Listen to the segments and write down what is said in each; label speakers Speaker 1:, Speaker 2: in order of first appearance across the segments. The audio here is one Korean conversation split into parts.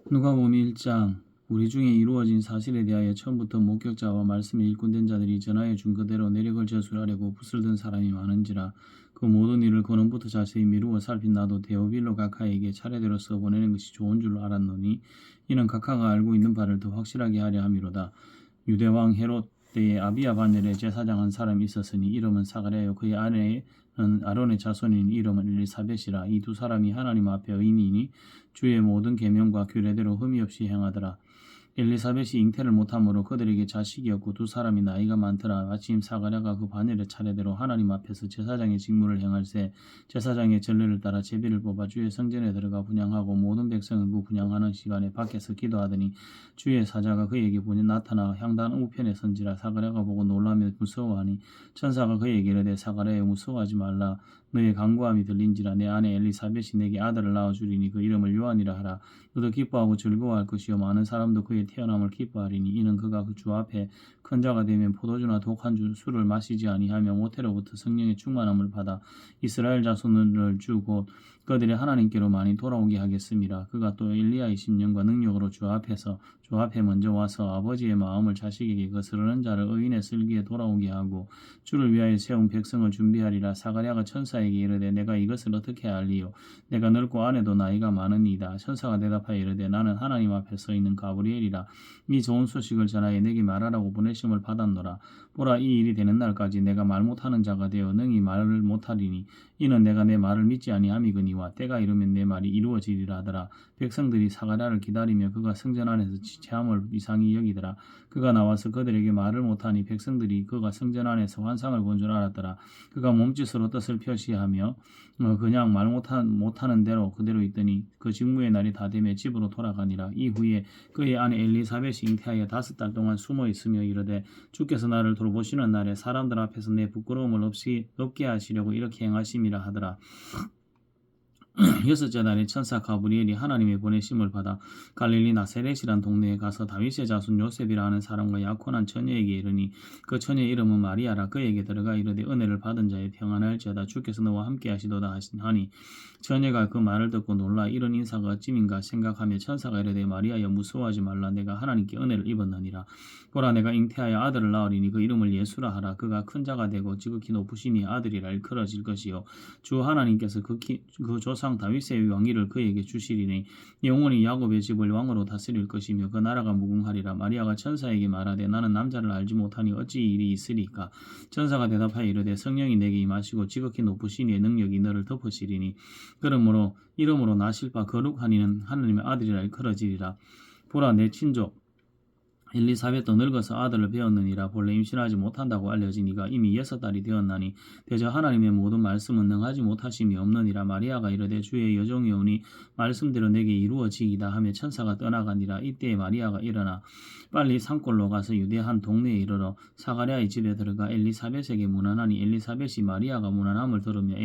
Speaker 1: 누가복음 1장. 우리 중에 이루어진 사실에 대하여 처음부터 목격자와 말씀에 일꾼된 자들이 전하여 준 그대로 내력을 저술하려고 붓을 든 사람이 많은지라. 그 모든 일을 근원부터 자세히 미루어 살핀 나도 데오빌로 각하에게 차례대로 써보내는 것이 좋은 줄로 알았노니 이는 각하가 알고 있는 바를 더 확실하게 하려 함이로다. 유대왕 헤롯 때에 아비야 반열에 제사장 한 사람이 있었으니 이름은 사가랴요, 그의 아내는 아론의 자손인 이름은 엘리사벳이라. 이 두 사람이 하나님 앞에 의인이니 주의 모든 계명과 규례대로 흠이 없이 행하더라. 엘리사벳이 잉태를 못함으로 그들에게 자식이 없고 두 사람이 나이가 많더라. 마침 사가랴가 그 바늘의 차례대로 하나님 앞에서 제사장의 직무를 행할새 제사장의 전례를 따라 제비를 뽑아 주의 성전에 들어가 분향하고 모든 백성을 분향하는 시간에 밖에서 기도하더니 주의 사자가 그에게 나타나 향단 우편에 선지라. 사가랴가 보고 놀라며 무서워하니 천사가 그에게 이르되 사가랴여 무서워하지 말라. 너의 간구함이 들린지라. 내 아내 엘리사벳이 내게 아들을 낳아주리니 그 이름을 요한이라 하라. 너도 기뻐하고 즐거워할 것이요 많은 사람도 그의 태어남을 기뻐하리니 이는 그가 그 주 앞에 큰 자가 되면 포도주나 독한 술을 마시지 아니하며 모태로부터 성령의 충만함을 받아 이스라엘 자손을 주고 그들의 하나님께로 많이 돌아오게 하겠습니다. 그가 또 엘리야의 심령과 능력으로 주 앞에 먼저 와서 아버지의 마음을 자식에게 거스르는 자를 의인의 슬기에 돌아오게 하고 주를 위하여 세운 백성을 준비하리라. 사가랴가 천사에게 이르되 내가 이것을 어떻게 알리요? 내가 늙고 아내도 나이가 많으니이다. 천사가 대답하여 이르되 나는 하나님 앞에 서 있는 가브리엘이라. 이 좋은 소식을 전하여 내게 말하라고 보내심을 받았노라. 보라, 이 일이 되는 날까지 내가 말 못하는 자가 되어 능히 말을 못하리니 이는 내가 내 말을 믿지 아니함이거니와 때가 이르면 내 말이 이루어지리라 하더라. 백성들이 사가랴를 기다리며 그가 성전 안에서 지체함을 이상히 여기더라. 그가 나와서 그들에게 말을 못하니 백성들이 그가 성전 안에서 환상을 본 줄 알았더라. 그가 몸짓으로 뜻을 표시하며 그냥 말 못하는 대로 그대로 있더니 그 직무의 날이 다 되며 집으로 돌아가니라. 이후에 그의 아내 엘리사벳이 잉태하여 5달 동안 숨어 있으며 이르되 주께서 나를 돌보시는 날에 사람들 앞에서 내 부끄러움을 없게 하시려고 이렇게 행하심이라 하더라. 6째 날에 천사 가브리엘이 하나님의 보내심을 받아 갈릴리 나세렛이란 동네에 가서 다윗의 자손 요셉이라 하는 사람과 약혼한 처녀에게 이르니 그 처녀의 이름은 마리아라. 그에게 들어가 이르되 은혜를 받은 자의 평안할지어다. 주께서 너와 함께 하시도다 하니 처녀가 그 말을 듣고 놀라 이런 인사가 어찌민가 생각하며 천사가 이르되 마리아여 무서워하지 말라. 내가 하나님께 은혜를 입었느니라. 보라, 내가 잉태하여 아들을 낳으리니 그 이름을 예수라 하라. 그가 큰 자가 되고 지극히 높으시니 아들이라 일컬어질 것이요 주 하나님께서 그 조상 다윗의 왕위를 그에게 주시리니 영원히 야곱의 집을 왕으로 다스릴 것이며 그 나라가 무궁하리라. 마리아가 천사에게 말하되 나는 남자를 알지 못하니 어찌 이 일이 있으리까? 천사가 대답하여 이르되 성령이 내게 임하시고 지극히 높으신 이의 능력이 너를 덮으시리니 그러므로 이름으로 나실 바 거룩하니는 하나님의 아들이라 일컬어지리라. 보라, 내 친족 엘리사벳도 늙어서 아들을 배웠느니라. 본래 임신하지 못한다고 알려지니가 이미 6달이 되었나니 대저 하나님의 모든 말씀은 능하지 못하심이 없느니라. 마리아가 이르되 주의 여종이 오니 말씀대로 내게 이루어지이다 하며 천사가 떠나가니라. 이때에 마리아가 일어나 빨리 산골로 가서 유대 한 동네에 이르러 사가랴의 집에 들어가 엘리사벳에게 문안하니 엘리사벳이 마리아가 문안함을 들으며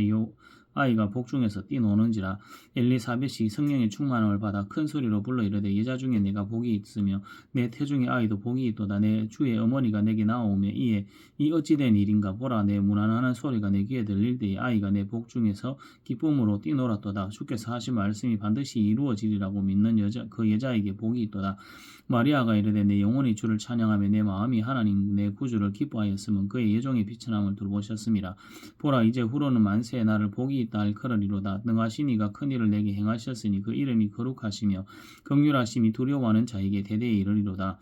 Speaker 1: 아이가 복중에서 뛰노는지라. 엘리사벳이 성령의 충만함을 받아 큰 소리로 불러 이르되 여자 중에 내가 복이 있으며 내 태중의 아이도 복이 있도다. 내 주의 어머니가 내게 나오며 이에 이 어찌된 일인가? 보라, 내 문안하는 소리가 내 귀에 들릴 때에 아이가 내 복중에서 기쁨으로 뛰놀았도다. 주께서 하신 말씀이 반드시 이루어지리라고 믿는 그 여자에게 복이 있도다. 마리아가 이르되 내 영혼이 주를 찬양하며 내 마음이 하나님 내 구주를 기뻐하였으면 그의 예종의 비천함을 돌보셨습니다. 보라, 이제 후로는 만세에 나를 복이 있다 일컬으리로다. 능하신 이가 큰 일을 내게 행하셨으니 그 이름이 거룩하시며 긍휼하심이 두려워하는 자에게 대대에 이르리로다.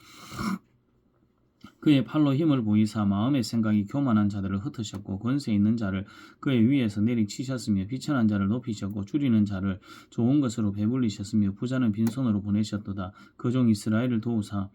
Speaker 1: 그의 팔로 힘을 보이사 마음의 생각이 교만한 자들을 흩으셨고 권세 있는 자를 그의 위에서 내리치셨으며 비천한 자를 높이셨고 줄이는 자를 좋은 것으로 배불리셨으며 부자는 빈손으로 보내셨도다. 그 종 이스라엘을 도우사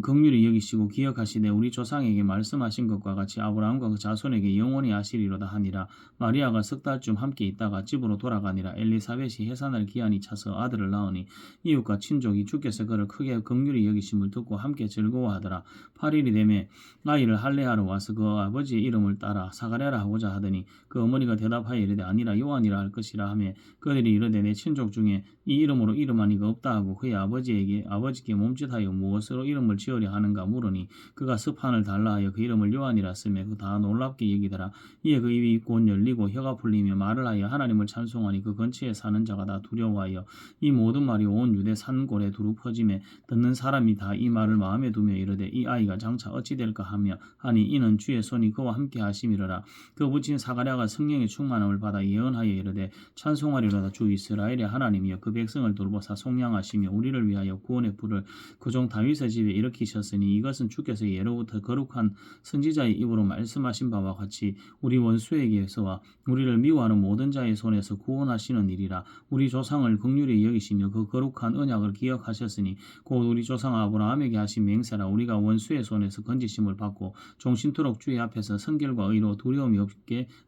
Speaker 1: 긍휼히 여기시고 기억하시되 우리 조상에게 말씀하신 것과 같이 아브라함과 그 자손에게 영원히 하시리로다 하니라. 마리아가 6달쯤 함께 있다가 집으로 돌아가니라. 엘리사벳이 해산할 기한이 차서 아들을 낳으니 이웃과 친족이 주께서 그를 크게 긍휼히 여기심을 듣고 함께 즐거워하더라. 8일이 되매 아이를 할례하러 와서 그 아버지의 이름을 따라 사가랴라 하고자 하더니 그 어머니가 대답하여 이르되 아니라 요한이라 할 것이라 하며 그들이 이르되 내 친족 중에 이 이름으로 이름한 이가 없다 하고 그의 아버지께 몸짓하여 무엇으로 이름을 이름을 지으려 하는가 물으니 그가 스판을 달라 하여 그 이름을 요한이라 쓰매 그 다 놀랍게 여기더라. 이에 그 입이 곧 열리고 혀가 풀리며 말을 하여 하나님을 찬송하니 그 근처에 사는 자가 다 두려워하여 이 모든 말이 온 유대 산골에 두루 퍼짐에 듣는 사람이 다 이 말을 마음에 두며 이르되 이 아이가 장차 어찌 될까 하며 하니 이는 주의 손이 그와 함께 하심이로라. 그 붙인 사가랴가 성령의 충만함을 받아 예언하여 이르되 찬송하리로다. 주 이스라엘의 하나님이여 그 백성을 돌보사 속량하시며 우리를 위하여 구원의 불을 그 종 다윗의 집에 일으키셨으니 이것은 주께서 예로부터 거룩한 선지자의 입으로 말씀하신 바와 같이 우리 원수에게서와 우리를 미워하는 모든 자의 손에서 구원하시는 일이라. 우리 조상을 긍휼히 여기시며 그 거룩한 언약을 기억하셨으니 곧 우리 조상 아브라함에게 하신 맹세라. 우리가 원수의 손에서 건지심을 받고 종신토록 주의 앞에서 성결과 의로 두려움이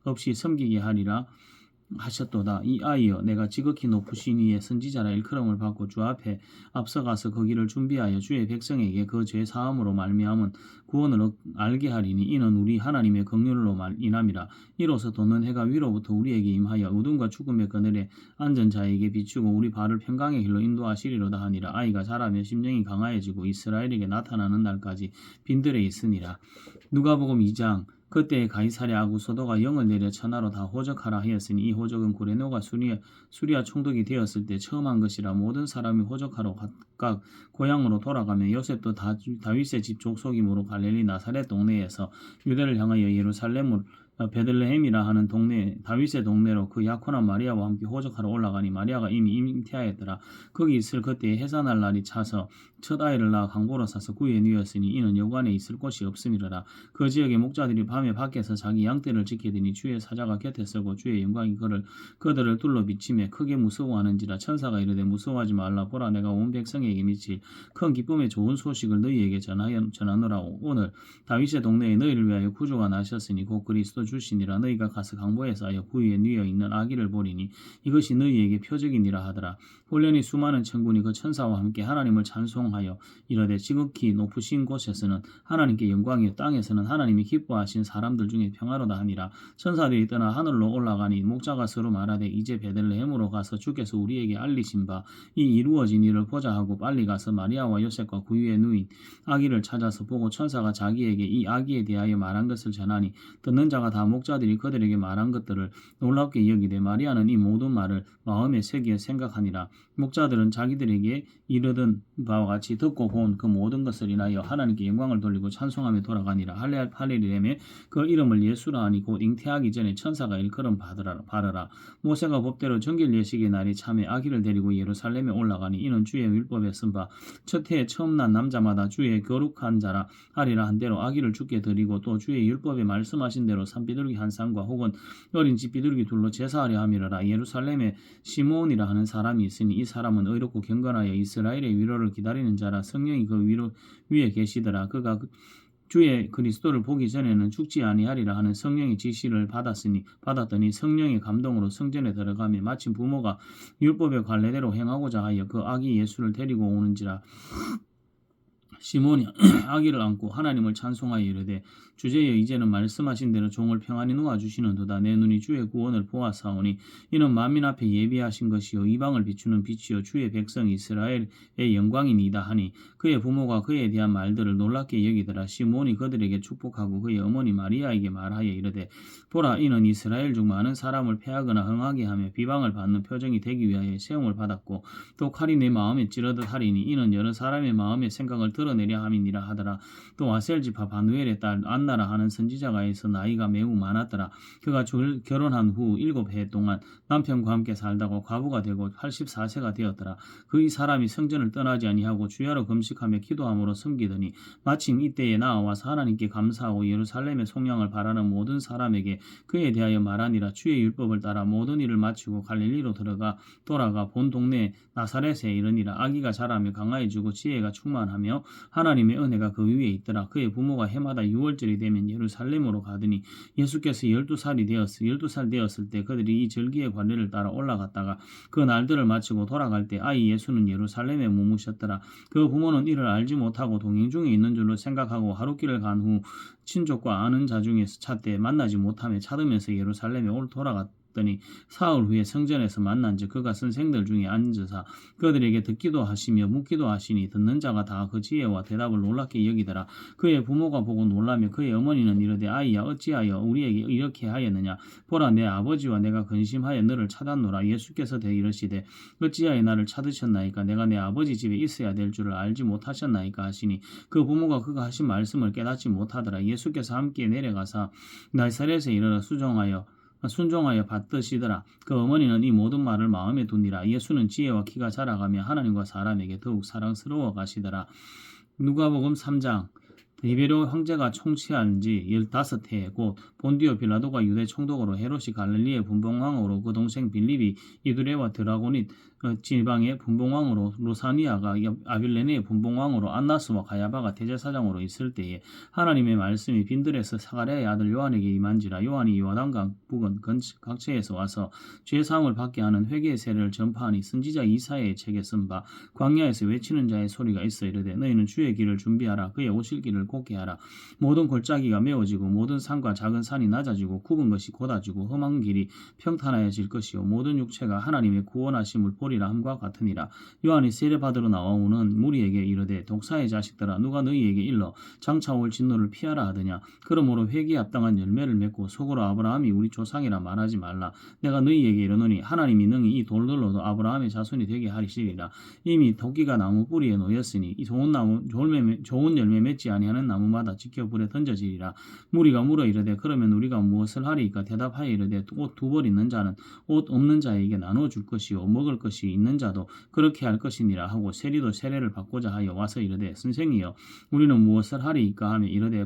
Speaker 1: 없이 섬기게 하리라 하셨도다. 이 아이여 내가 지극히 높으신 이의 선지자라 일컬음을 받고 주 앞에 앞서가서 거기를 준비하여 주의 백성에게 그 죄 사함으로 말미암은 구원을 알게 하리니 이는 우리 하나님의 긍휼로 인함이라. 이로써 돋는 해가 위로부터 우리에게 임하여 어둠과 죽음의 그늘에 앉은 자에게 비추고 우리 발을 평강의 길로 인도하시리로다 하니라. 아이가 자라며 심령이 강하여지고 이스라엘에게 나타나는 날까지 빈들에 있으니라. 누가복음 2장. 그때 가이사랴 아구소도가 영을 내려 천하로 다 호적하라 하였으니 이 호적은 구레노가 수리아 총독이 되었을 때 처음 한 것이라. 모든 사람이 호적하러 각각 고향으로 돌아가며 요셉도 다윗의 집 족속이므로 갈릴리 나사렛 동네에서 유대를 향하여 예루살렘을 베들레헴이라 하는 동네 다윗의 동네로 그 약혼한 마리아와 함께 호적하러 올라가니 마리아가 이미 잉태하였더라. 거기 있을 그때에 해산할 날이 차서 첫 아이를 낳아 강보로 싸서 구유에 누였으니 이는 여관에 있을 곳이 없음이로라. 그 지역의 목자들이 밤에 밖에서 자기 양떼를 지키더니 주의 사자가 곁에 서고 주의 영광이 그들을 둘러 비치며 크게 무서워하는지라. 천사가 이르되 무서워하지 말라. 보라 내가 온 백성에게 미칠 큰 기쁨의 좋은 소식을 너희에게 전하노라. 오늘 다윗의 동네에 너희를 위하여 구주가 나셨으니 곧 그리스도 주시니라. 너희가 가서 강보에서 하여 구유에 누여 있는 아기를 보리니 이것이 너희에게 표적이니라 하더라. 홀련히 수많은 천군이 그 천사와 함께 하나님을 찬송하여 이르되 지극히 높으신 곳에서는 하나님께 영광이요 땅에서는 하나님이 기뻐하신 사람들 중에 평화로다 하니라. 천사들이 떠나 하늘로 올라가니 목자가 서로 말하되 이제 베들레헴으로 가서 주께서 우리에게 알리신 바 이 이루어진 일을 보자 하고 빨리 가서 마리아와 요셉과 구유에 누인 아기를 찾아서 보고 천사가 자기에게 이 아기에 대하여 말한 것을 전하니 듣는 자가 다 목자들이 그들에게 말한 것들을 놀랍게 여기되 마리아는 이 모든 말을 마음에 새기어 생각하니라. 목자들은 자기들에게 이르던 바와 같이 듣고 본 그 모든 것을 인하여 하나님께 영광을 돌리고 찬송하며 돌아가니라. 할례리렘에 그 이름을 예수라 하니 곧 잉태하기 전에 천사가 일컬음 받으라. 모세가 법대로 정결 예식의 날이 참에 아기를 데리고 예루살렘에 올라가니 이는 주의 율법에 쓴 바 첫 해에 처음 난 남자마다 주의 거룩한 자라 하리라 한 대로 아기를 주께 드리고 또 주의 율법에 말씀하신 대로 산비둘기 한 쌍과 혹은 어린 집 비둘기 둘로 제사하려 함이라라. 예루살렘에 시므온이라 하는 사람이 있으니 이 사람은 의롭고 경건하여 이스라엘의 위로를 기다리는 자라. 성령이 그 위에 계시더라. 그가 주의 그리스도를 보기 전에는 죽지 아니하리라 하는 성령의 지시를 받았더니 성령의 감동으로 성전에 들어가며 마침 부모가 율법의 관례대로 행하고자 하여 그 아기 예수를 데리고 오는지라. 시몬이 아기를 안고 하나님을 찬송하여 이르되 주제여 이제는 말씀하신 대로 종을 평안히 놓아주시는도다. 내 눈이 주의 구원을 보았사오니 이는 만민 앞에 예비하신 것이요 이방을 비추는 빛이요 주의 백성 이스라엘의 영광이니이다 하니 그의 부모가 그에 대한 말들을 놀랍게 여기더라. 시몬이 그들에게 축복하고 그의 어머니 마리아에게 말하여 이르되 보라 이는 이스라엘 중 많은 사람을 패하거나 흥하게 하며 비방을 받는 표정이 되기 위하여 세움을 받았고 또 칼이 내 마음에 찌르듯 하리니 이는 여러 사람의 마음의 생각을 드러내려 함이니라 하더라. 또 아셀 지파 바누엘의 딸 안나라 하는 선지자가 있어 나이가 매우 많았더라. 그가 결혼한 후 7해 동안 남편과 함께 살다가 과부가 되고 84세가 되었더라. 그의 사람이 성전을 떠나지 아니하고 주야로 금식하며 기도함으로 섬기더니 마침 이때에 나와서 하나님께 감사하고 예루살렘의 속량을 바라는 모든 사람에게 그에 대하여 말하니라. 주의 율법을 따라 모든 일을 마치고 갈릴리로 돌아가 본 동네 나사렛에 이르니라. 아기가 자라며 강하여지고 지혜가 충만하며 하나님의 은혜가 그 위에 있더라. 그의 부모가 해마다 6월절이 되면 예루살렘으로 가더니 예수께서 12살 되었을 때 그들이 이 절기의 관례를 따라 올라갔다가 그 날들을 마치고 돌아갈 때 아이 예수는 예루살렘에 머무셨더라. 그 부모는 이를 알지 못하고 동행 중에 있는 줄로 생각하고 하룻길을 간 후 친족과 아는 자 중에서 찾되 만나지 못하며 찾으면서 예루살렘에 돌아갔더라. 없더니 사흘 후에 성전에서 만난즉 그가 선생들 중에 앉으사 그들에게 듣기도 하시며 묻기도 하시니 듣는 자가 다 그 지혜와 대답을 놀랍게 여기더라. 그의 부모가 보고 놀라며 그의 어머니는 이르되 아이야 어찌하여 우리에게 이렇게 하였느냐. 보라 내 아버지와 내가 근심하여 너를 찾았노라. 예수께서 대이르시되 어찌하여 나를 찾으셨나이까. 내가 내 아버지 집에 있어야 될 줄을 알지 못하셨나이까 하시니 그 부모가 그가 하신 말씀을 깨닫지 못하더라. 예수께서 함께 내려가사 나사렛에 이르러 순종하여 받드시더라. 그 어머니는 이 모든 말을 마음에 두니라. 예수는 지혜와 키가 자라가며 하나님과 사람에게 더욱 사랑스러워 가시더라. 누가복음 3장 디베료 황제가 총치한 지 15해 곧 본디오 빌라도가 유대 총독으로 헤롯이 갈릴리의 분봉왕으로 그 동생 빌립이 이두레와 드라고닛 지방의 분봉왕으로 루사니아가 아빌레네의 분봉왕으로 안나스와 가야바가 대제사장으로 있을 때에 하나님의 말씀이 빈들에서 사가랴의 아들 요한에게 임한지라. 요한이 요단강 북은 각처에서 와서 죄사함을 받게 하는 회개의 세례를 전파하니 선지자 이사야의 책에 쓴 바 광야에서 외치는 자의 소리가 있어 이르되 너희는 주의 길을 준비하라. 그의 오실 길을 곱게 하라. 모든 골짜기가 메워지고 모든 산과 작은 산이 낮아지고 굽은 것이 곧아지고 험한 길이 평탄하여질 것이요 모든 육체가 하나님의 구원하심을 보리라 함과 같으니라. 요한이 세례받으러 나오는 무리에게 이르되 독사의 자식들아 누가 너희에게 일러 장차 올 진노를 피하라 하더냐. 그러므로 회개에 합당한 열매를 맺고 속으로 아브라함이 우리 조상이라 말하지 말라. 내가 너희에게 이르노니 하나님이 능히 이 돌들로도 아브라함의 자손이 되게 하시리라. 이미 토끼가 나무 뿌리에 놓였으니 이 좋은 열매 맺지 아니하는 나무마다 지켜 불에 던져지리라. 무리가 물어 이르되 그러면 우리가 무엇을 하리이까. 대답하여 이르되 옷 두 벌 있는 자는 옷 없는 자에게 나눠 줄 것이요 먹을 것이 있는 자도 그렇게 할 것이니라 하고 세리도 세례를 받고자 하여 와서 이르되 선생이여 우리는 무엇을 하리이까 하며 이르되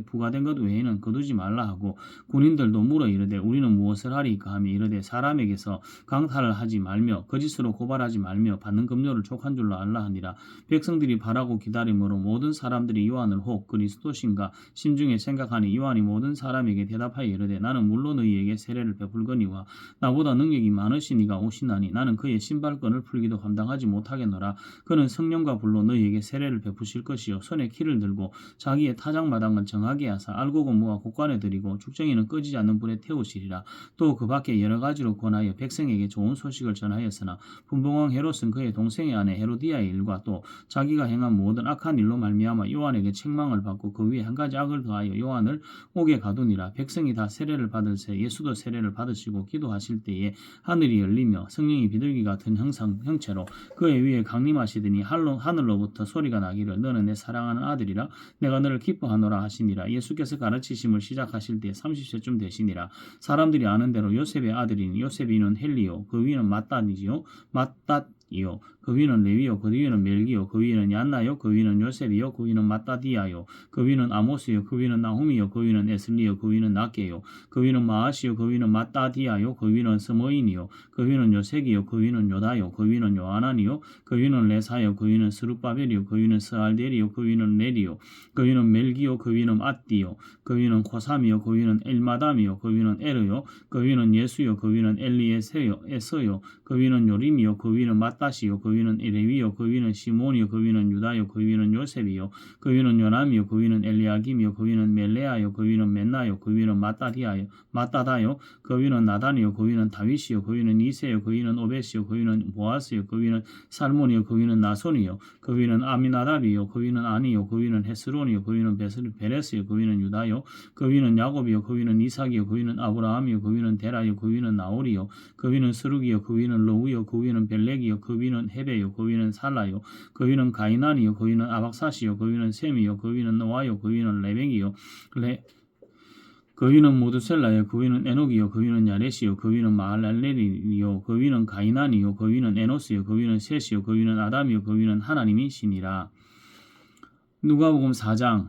Speaker 1: 부가된 것 외에는 거두지 말라 하고 군인들도 물어 이르되 우리는 무엇을 하리이까 하며 이르되 사람에게서 강탈을 하지 말며 거짓으로 고발하지 말며 받는 급료를 족한 줄로 알라 하니라. 백성들이 바라고 기다림으로 모든 사람들이 요한을 혹 그리스도신가 심중에 생각하니 요한이 모든 사람에게 대답하여 이르되 나는 물로 너희에게 세례를 베풀거니와 나보다 능력이 많으신 이가 오시나니 나는 그의 신발끈을 풀기도 감당하지 못하겠노라. 그는 성령과 불로 너희에게 세례를 베푸실 것이요 손에 키를 들고 자기의 타작마당을 정하게 하사 알곡은 모아 곳간에 들이고 죽정이는 꺼지지 않는 불에 태우시리라. 또 그 밖에 여러 가지로 권하여 백성에게 좋은 소식을 전하였으나 분봉왕 헤롯은 그의 동생의 아내 헤로디아의 일과 또 자기가 행한 모든 악한 일로 말미암아 요한에게 책망을 받고 그 위에 한 가지 악을 더하여 요한을 옥에 가두니라. 백성이 다 세례를 받을새 예수도 세례를 받으시고 기도하실 때에 하늘이 열리며 성령이 비둘기 같은 형체로 그의 위에 강림하시더니 하늘로부터 소리가 나기를 너는 내 사랑하는 아들이라 내가 너를 기뻐하노라 하시니라. 예수께서 가르치심을 시작하실 때 30세쯤 되시니라. 사람들이 아는 대로 요셉의 아들이니 요셉이 이는 헬리요 그 위는 마따니요 그 위는 레위요 그 위는 멜기요 그 위는 얀나요 그 위는 요셉이요 그 위는 마따디아요 그 위는 아모스요 그 위는 나훔이요 그 위는 에슬리요 그 위는 낫게요 그 위는 마아시요 그 위는 마따디아요 그 위는 스모인이요 그 위는 요색이요 그 위는 요다요 그 위는 요하나니요 그 위는 레사요 그 위는 스룹바벨이요 그 위는 스알데리요 그 위는 네리요 그 위는 멜기요 그 위는 앗디요 그 위는 코삼이요 그 위는 엘마담이요 그 위는 에르요 그 위는 예수요 그 위는 엘리에서요 그 위는 요림이요 그 위는 마따시요 그 위는 레위요 그 위는 시몬이요 그 위는 유다요 그 위는 요셉이요 그 위는 요남이요 그 위는 엘리야김이요 그 위는 멜레아요 그 위는 멘나요 그 위는 마따다요 그 위는 나단이요 그 위는 다윗이요 그 위는 이세요 그 위는 오벳이요 그 위는 보아스요 그 위는 살몬이요 그 위는 나손이요 그 위는 아미나답이요 그 위는 아니요 그 위는 헤스론이요 그 위는 베레스요 그 위는 유다요 그 위는 야곱이요 그 위는 이삭이요 그 위는 아브라함이요 그 위는 데라요 그 위는 나홀이요 그 위는 스룩이요 그 위는 로우요 그 위는 벨렉이요 그 위는 헤베요 그 위는 살라요 그 위는 가이난이요 그 위는 아박사시요 그 위는 셈이요 그 위는 노아요 그 위는 레벡이요 그 위는 모두셀라요 그 위는 에녹이요 그 위는 야렛이요 그 위는 마할랄렐이요 그 위는 가이난이요 그 위는 에노스요 그 위는 셋이요 그 위는 아담이요 그 위는 하나님이시니라. 누가복음 4장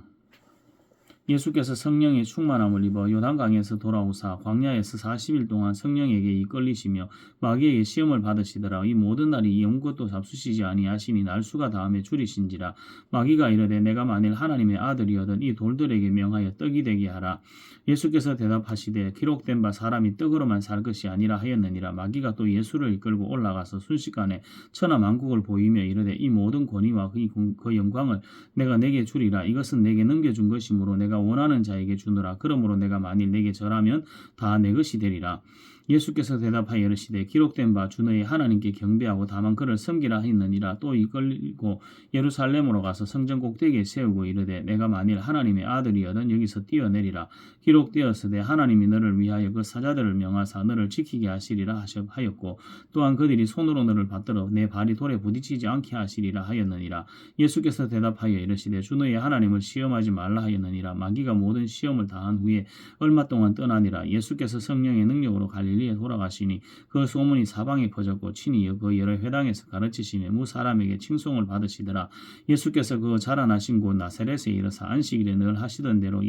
Speaker 1: 예수께서 성령의 충만함을 입어 요단강에서 돌아오사 광야에서 40일 동안 성령에게 이끌리시며 마귀에게 시험을 받으시더라. 이 모든 날이 아무것도 잡수시지 아니하시니 날수가 다음에 줄이신지라. 마귀가 이르되 내가 만일 하나님의 아들이어든 이 돌들에게 명하여 떡이 되게 하라. 예수께서 대답하시되 기록된 바 사람이 떡으로만 살 것이 아니라 하였느니라. 마귀가 또 예수를 이끌고 올라가서 순식간에 천하만국을 보이며 이르되 이 모든 권위와 그 영광을 내가 내게 주리라. 이것은 내게 넘겨준 것이므로 내가 원하는 자에게 주노라. 그러므로 내가 만일 내게 절하면 다 내 것이 되리라. 예수께서 대답하여 이르시되 기록된 바 주 너희 하나님께 경배하고 다만 그를 섬기라 했느니라. 또 이끌고 예루살렘으로 가서 성전 꼭대기에 세우고 이르되 내가 만일 하나님의 아들이여든 여기서 뛰어내리라. 기록되었으되 하나님이 너를 위하여 그 사자들을 명하사 너를 지키게 하시리라 하였고 또한 그들이 손으로 너를 받들어 내 발이 돌에 부딪히지 않게 하시리라 하였느니라. 예수께서 대답하여 이르시되 주 너희 하나님을 시험하지 말라 하였느니라. 마귀가 모든 시험을 다한 후에 얼마 동안 떠나니라. 예수께서 성령의 능력으로 갈릴리에 돌아가시니 그 소문이 사방에 퍼졌고 친히 그 여러 회당에서 가르치시며 무 사람에게 칭송을 받으시더라. 예수께서 그 자라나신 곳 나사렛에 이르사 안식일에 늘 하시던 대로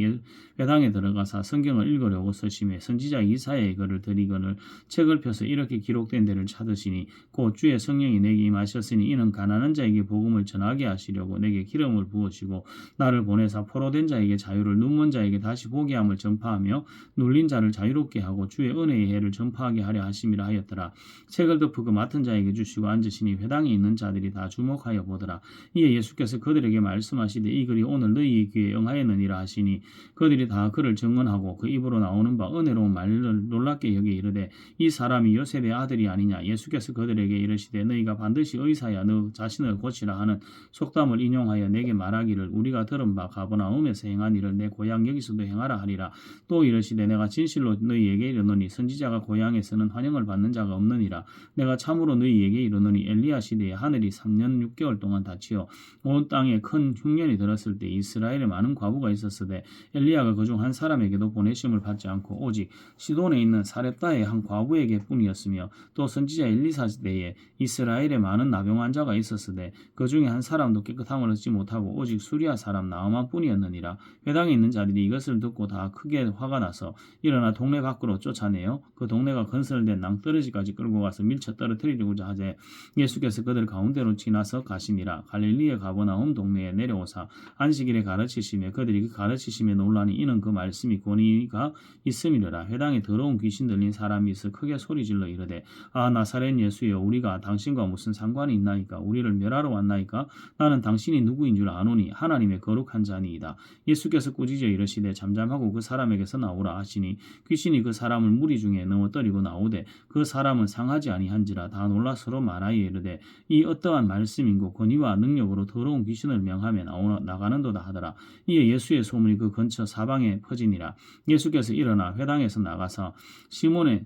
Speaker 1: 회당에 들어가사 성경을 읽으려고 서심해 선지자 이사야의 글을 들이거늘 책을 펴서 이렇게 기록된 데를 찾으시니 곧 주의 성령이 내게 임하셨으니 이는 가난한 자에게 복음을 전하게 하시려고 내게 기름을 부으시고 나를 보내사 포로된 자에게 자유를 눈먼 자에게 다시 보게 함을 전파하며 눌린 자를 자유롭게 하고 주의 은혜의 해를 전파하게 하려 하심이라 하였더라. 책을 덮고 맡은 자에게 주시고 앉으시니 회당에 있는 자들이 다 주목하여 보더라. 이에 예수께서 그들에게 말씀하시되 이 글이 오늘 너희의 귀에 응하였느니라 하시니 그들이 다 그를 증언하고 그 입으로 나오는 바 은혜로운 말을 놀랍게 여겨 이르되 이 사람이 요셉의 아들이 아니냐. 예수께서 그들에게 이르시되 너희가 반드시 의사야 너 자신을 고치라 하는 속담을 인용하여 내게 말하기를 우리가 들은 바 가버나움에서 행한 일을 내 고향 여기서도 행하라 하리라. 또 이르시되 내가 진실로 너희에게 이르노니 선지자가 고향에서는 환영을 받는 자가 없느니라. 내가 참으로 너희에게 이르노니 엘리야 시대에 하늘이 3년 6개월 동안 닫히어 온 땅에 큰 흉년이 들었을 때 이스라엘에 많은 과부가 있었으되 엘리야가 그중 한 사람에게도 보내심을 받지 않고 오직 시돈에 있는 사렙다의 한 과부에게 뿐이었으며 또 선지자 엘리사 시대에 이스라엘에 많은 나병 환자가 있었으되 그 중에 한 사람도 깨끗함을 얻지 못하고 오직 수리아 사람 나아만 뿐이었느니라. 회당에 있는 자들이 이것을 듣고 다 크게 화가 나서 일어나 동네 밖으로 쫓아내어 그 동네가 건설된 낭떠러지까지 끌고 가서 밀쳐 떨어뜨리려고자 하되 예수께서 그들 가운데로 지나서 가시니라. 갈릴리의 가버나움 동네에 내려오사 안식일에 가르치시며 그들이 그 가르치심에 놀라니 이는 그 말씀이 권위가 있음이라. 회당에 더러운 귀신 들린 사람이 있어 크게 소리질러 이르되 아 나사렛 예수여 우리가 당신과 무슨 상관이 있나이까. 우리를 멸하러 왔나이까. 나는 당신이 누구인 줄 아노니 하나님의 거룩한 자니이다. 예수께서 꾸짖어 이르시되 잠잠하고 그 사람에게서 나오라 하시니 귀신이 그 사람을 무리 중에 넘어뜨리고 나오되 그 사람은 상하지 아니한지라. 다 놀라 서로 말하여 이르되 이 어떠한 말씀인고 권위와 능력으로 더러운 귀신을 명하며 나가는도다 하더라. 이에 예수의 소문이 그 근처 사방에 퍼지니라. 예수께서 일어나 회당에서 나가서 시몬의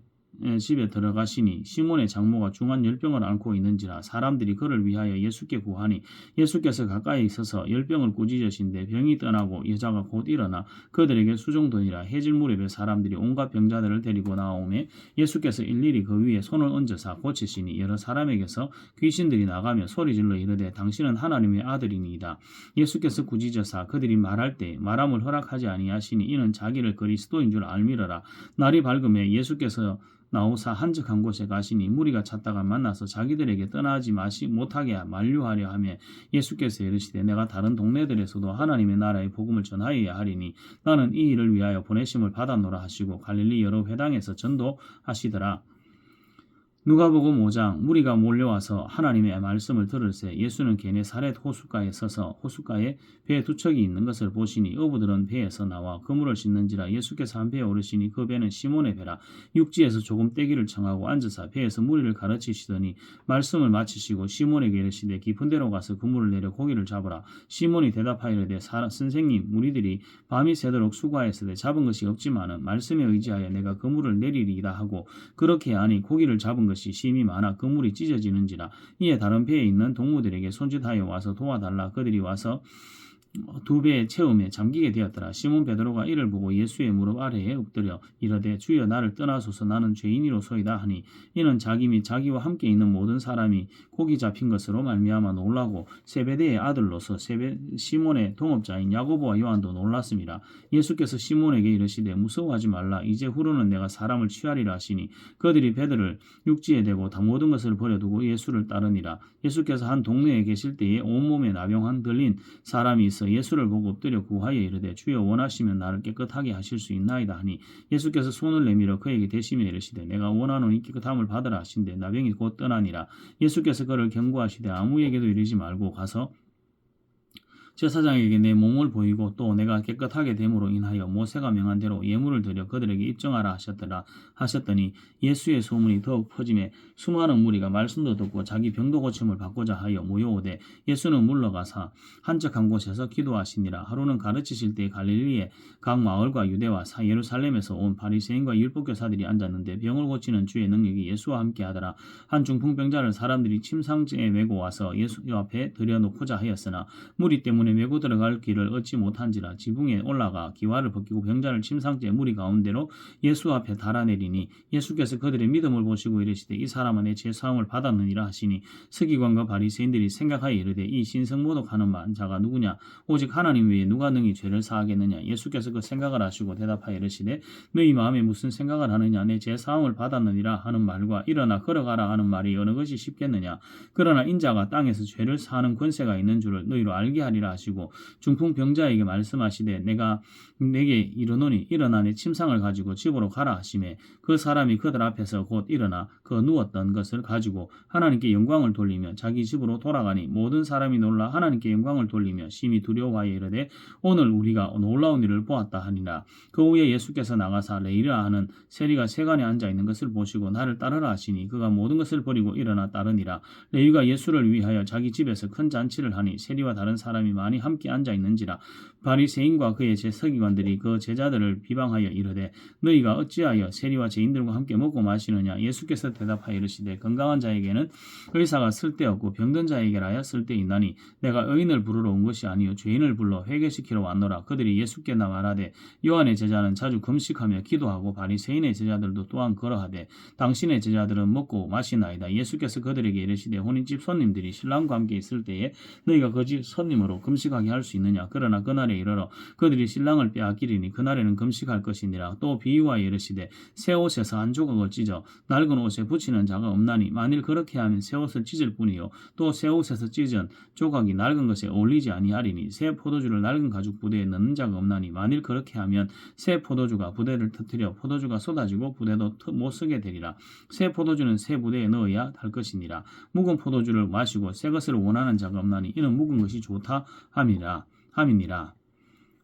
Speaker 1: 집에 들어가시니 시몬의 장모가 중한 열병을 앓고 있는지라. 사람들이 그를 위하여 예수께 구하니 예수께서 가까이 서서 열병을 꾸짖으신데 병이 떠나고 여자가 곧 일어나 그들에게 수종되니라. 해질 무렵에 사람들이 온갖 병자들을 데리고 나오매 예수께서 일일이 그 위에 손을 얹으사 고치시니 여러 사람에게서 귀신들이 나가며 소리질러 이르되 당신은 하나님의 아들이니이다. 예수께서 꾸짖으사 그들이 말할 때 말함을 허락하지 아니하시니 이는 자기를 그리스도인 줄 알미러라. 날이 밝음에 예수께서 나오사 한적한 곳에 가시니 무리가 찾다가 만나서 자기들에게 떠나지 못하게 만류하려 하며 예수께서 이르시되 내가 다른 동네들에서도 하나님의 나라의 복음을 전하여야 하리니 나는 이 일을 위하여 보내심을 받았노라 하시고 갈릴리 여러 회당에서 전도하시더라. 누가복음 5장. 무리가 몰려와서 하나님의 말씀을 들을새 예수는 게네사렛 호숫가에 서서 호숫가에 배 두 척이 있는 것을 보시니 어부들은 배에서 나와 그물을 씻는지라. 예수께서 한 배에 오르시니 그 배는 시몬의 배라. 육지에서 조금 떼기를 청하고 앉으사 배에서 무리를 가르치시더니 말씀을 마치시고 시몬에게 이르시되 깊은 데로 가서 그물을 내려 고기를 잡으라. 시몬이 대답하이르되 선생님 무리들이 밤이 새도록 수고하였으되 잡은 것이 없지만은 말씀에 의지하여 내가 그물을 내리리이다 하고 그렇게 하니 고기를 잡은 것이 심히 많아 그물이 찢어지는지라. 이에 다른 배에 있는 동무들에게 손짓하여 와서 도와달라. 그들이 와서 두 배의 체험에 잠기게 되었더라. 시몬 베드로가 이를 보고 예수의 무릎 아래에 엎드려 이르되 주여 나를 떠나소서 나는 죄인이로소이다 하니 이는 자기 및 자기와 함께 있는 모든 사람이 고기 잡힌 것으로 말미암아 놀라고 세베대의 아들로서 시몬의 동업자인 야고보와 요한도 놀랐습니다. 예수께서 시몬에게 이르시되 무서워하지 말라. 이제 후로는 내가 사람을 취하리라 하시니 그들이 배들을 육지에 대고 다 모든 것을 버려두고 예수를 따르니라. 예수께서 한 동네에 계실 때에 온몸에 나병 들린 사람이 있어 예수를 보고 엎드려 구하여 이르되 주여 원하시면 나를 깨끗하게 하실 수 있나이다 하니 예수께서 손을 내밀어 그에게 대시며 이르시되 내가 원하노니 깨끗함을 받으라 하신대 나병이 곧 떠나니라. 예수께서 그를 경고하시되 아무에게도 이르지 말고 가서 제사장에게 내 몸을 보이고 또 내가 깨끗하게 됨으로 인하여 모세가 명한 대로 예물을 드려 그들에게 입증하라 하셨더니 예수의 소문이 더욱 퍼짐에 수많은 무리가 말씀도 듣고 자기 병도 고침을 받고자 하여 모여오되 예수는 물러가사 한적한 곳에서 기도하시니라. 하루는 가르치실 때 갈릴리의 각 마을과 유대와 예루살렘에서 온 바리새인과 율법교사들이 앉았는데 병을 고치는 주의 능력이 예수와 함께 하더라. 한 중풍병자를 사람들이 침상째에 메고 와서 예수 앞에 들여놓고자 하였으나 무리 때문에 메고 들어갈 길을 얻지 못한지라. 지붕에 올라가 기와를 벗기고 병자를 침상째 무리 가운데로 예수 앞에 달아내리니 예수께서 그들의 믿음을 보시고 이르시되 이 사람은 내 죄사함을 받았느니라 하시니 서기관과 바리새인들이 생각하여 이르되 이 신성모독하는 자가 누구냐? 오직 하나님 외에 누가 능히 죄를 사하겠느냐? 예수께서 그 생각을 하시고 대답하여 이르시되 너희 마음에 무슨 생각을 하느냐? 내 죄사함을 받았느니라 하는 말과 일어나 걸어가라 하는 말이 어느 것이 쉽겠느냐? 그러나 인자가 땅에서 죄를 사하는 권세가 있는 줄을 너희로 알게 하리라 하시고 중풍병자에게 말씀하시되 내가 내게 이르노니 일어나 내 침상을 가지고 집으로 가라 하시매 그 사람이 그들 앞에서 곧 일어나 그 누웠던 것을 가지고 하나님께 영광을 돌리며 자기 집으로 돌아가니 모든 사람이 놀라 하나님께 영광을 돌리며 심히 두려워하여 이르되 오늘 우리가 놀라운 일을 보았다 하니라. 그 후에 예수께서 나가사 레이라 하는 세리가 세간에 앉아 있는 것을 보시고 나를 따르라 하시니 그가 모든 것을 버리고 일어나 따르니라. 레위가 예수를 위하여 자기 집에서 큰 잔치를 하니 세리와 다른 사람이 많이 함께 앉아 있는지라. 바리새인과 그의 서기관들이 그 제자들을 비방하여 이르되 너희가 어찌하여 세리와 죄인들과 함께 먹고 마시느냐? 예수께서 대답하여 이르시되 건강한 자에게는 의사가 쓸데없고 병든 자에게라야 쓸데있나니 내가 의인을 부르러 온 것이 아니요 죄인을 불러 회개시키러 왔노라. 그들이 예수께 말하되 요한의 제자는 자주 금식하며 기도하고 바리새인의 제자들도 또한 그러하되 당신의 제자들은 먹고 마시나이다. 예수께서 그들에게 이르시되 혼인집 손님들이 신랑과 함께 있을 때에 너희가 그 집 손님으로 금식하게 할 수 있느냐? 그러나 그날에 이르러 그들이 신랑을 빼앗기리니 그날에는 금식할 것이니라. 또 비유하여 이르시되 새 옷에서 한 조각을 찢어 낡은 옷에 붙이는 자가 없나니 만일 그렇게 하면 새 옷을 찢을 뿐이요 또 새 옷에서 찢은 조각이 낡은 것에 어울리지 아니하리니 새 포도주를 낡은 가죽 부대에 넣는 자가 없나니 만일 그렇게 하면 새 포도주가 부대를 터뜨려 포도주가 쏟아지고 부대도 못 쓰게 되리라. 새 포도주는 새 부대에 넣어야 할 것이니라. 묵은 포도주를 마시고 새 것을 원하는 자가 없나니 이는 묵은 것이 좋다 함이니라.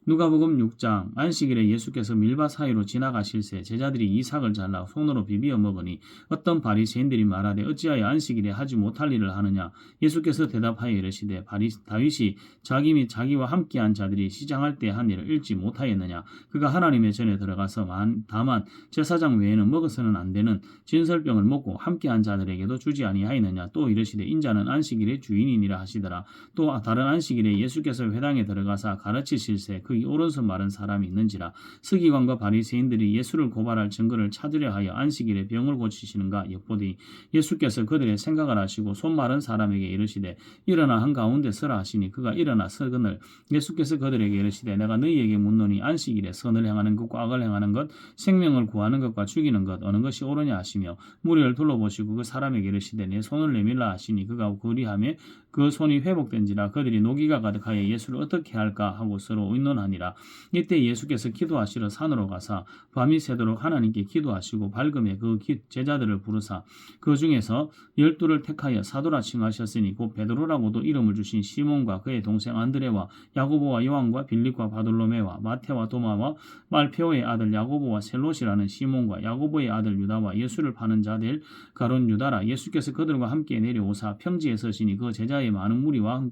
Speaker 1: 누가복음 6장 안식일에 예수께서 밀밭 사이로 지나가실새 제자들이 이삭을 잘라 손으로 비비어 먹으니 어떤 바리새인들이 말하되 어찌하여 안식일에 하지 못할 일을 하느냐? 예수께서 대답하여 이르시되 다윗이 자기 및 자기와 함께한 자들이 시장할 때 한 일을 읽지 못하였느냐? 그가 하나님의 전에 들어가서 다만 제사장 외에는 먹어서는 안 되는 진설병을 먹고 함께한 자들에게도 주지 아니하였느냐? 또 이르시되 인자는 안식일의 주인이니라 하시더라. 또 다른 안식일에 예수께서 회당에 들어가사 가르치실새 그 오른손 마른 사람이 있는지라. 서기관과 바리새인들이 예수를 고발할 증거를 찾으려 하여 안식일에 병을 고치시는가 엿보더니 예수께서 그들의 생각을 하시고 손 마른 사람에게 이르시되 일어나 한가운데 서라 하시니 그가 일어나 서거늘 예수께서 그들에게 이르시되 내가 너희에게 묻노니 안식일에 선을 행하는 것과 악을 행하는 것 생명을 구하는 것과 죽이는 것 어느 것이 옳으냐 하시며 무리를 둘러보시고 그 사람에게 이르시되 내 손을 내밀라 하시니 그가 그리하며 그 손이 회복된지라. 그들이 노기가 가득하여 예수를 어떻게 할까 하고 서로 의논하니라. 이때 예수께서 기도하시러 산으로 가사 밤이 새도록 하나님께 기도하시고 밝음에 그 제자들을 부르사 그 중에서 12를 택하여 사도라 칭하셨으니 곧 베드로라고도 이름을 주신 시몬과 그의 동생 안드레와 야고보와 요한과 빌립과 바돌로메와 마태와 도마와 말페오의 아들 야고보와 셀롯이라는 시몬과 야고보의 아들 유다와 예수를 파는 자들 가론 유다라. 예수께서 그들과 함께 내려오사 평지에 서시니 그 제자의 많은 무리와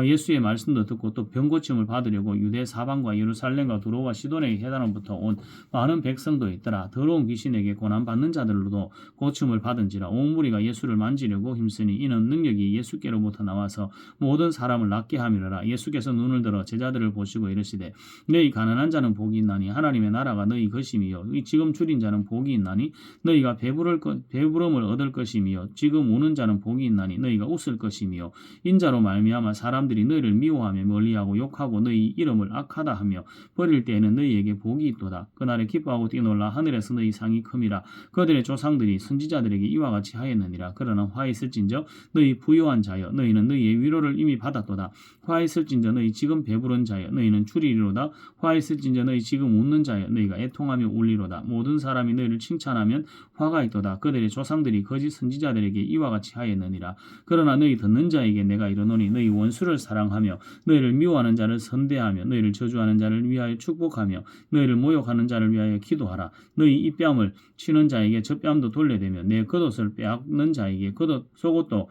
Speaker 1: 예수의 말씀도 듣고 또 병고침을 받으려고 유대 사방과 예루살렘과 두로와 시돈의 해단으로부터 온 많은 백성도 있더라. 더러운 귀신에게 고난받는 자들로도 고침을 받은지라. 온 무리가 예수를 만지려고 힘쓰니 이는 능력이 예수께로부터 나와서 모든 사람을 낫게 함이라. 예수께서 눈을 들어 제자들을 보시고 이르시되 너희 가난한 자는 복이 있나니 하나님의 나라가 너희 것이미요 지금 줄인 자는 복이 있나니 너희가 배부름을 얻을 것이미요 지금 우는 자는 복이 있나니 너희가 웃을 것이미요 인자로 말미암아 사람들이 너희를 미워하며 멀리하고 욕하고 너희 이름을 악하다 하며 버릴 때에는 너희에게 복이 있도다. 그날에 기뻐하고 뛰놀라 하늘에서 너희 상이 큼이라. 그들의 조상들이 선지자들에게 이와 같이 하였느니라. 그러나 화 있을진저 너희 부요한 자여 너희는 너희의 위로를 이미 받았도다. 화 있을진저 너희 지금 배부른 자여 너희는 줄이리로다. 화 있을진저 너희 지금 웃는 자여 너희가 애통하며 울리로다. 모든 사람이 너희를 칭찬하면 화가 있도다. 그들의 조상들이 거짓 선지자들에게 이와 같이 하였느니라. 그러나 너희 듣는 자에게 내가 이르노니 너희 원수를 사랑하며 너희를 미워하는 자를 선대하며 너희를 저주하는 자를 위하여 축복하며 너희를 모욕하는 자를 위하여 기도하라. 너희 이 뺨을 치는 자에게 저 뺨도 돌려대며 내 겉옷을 빼앗는 자에게 속옷도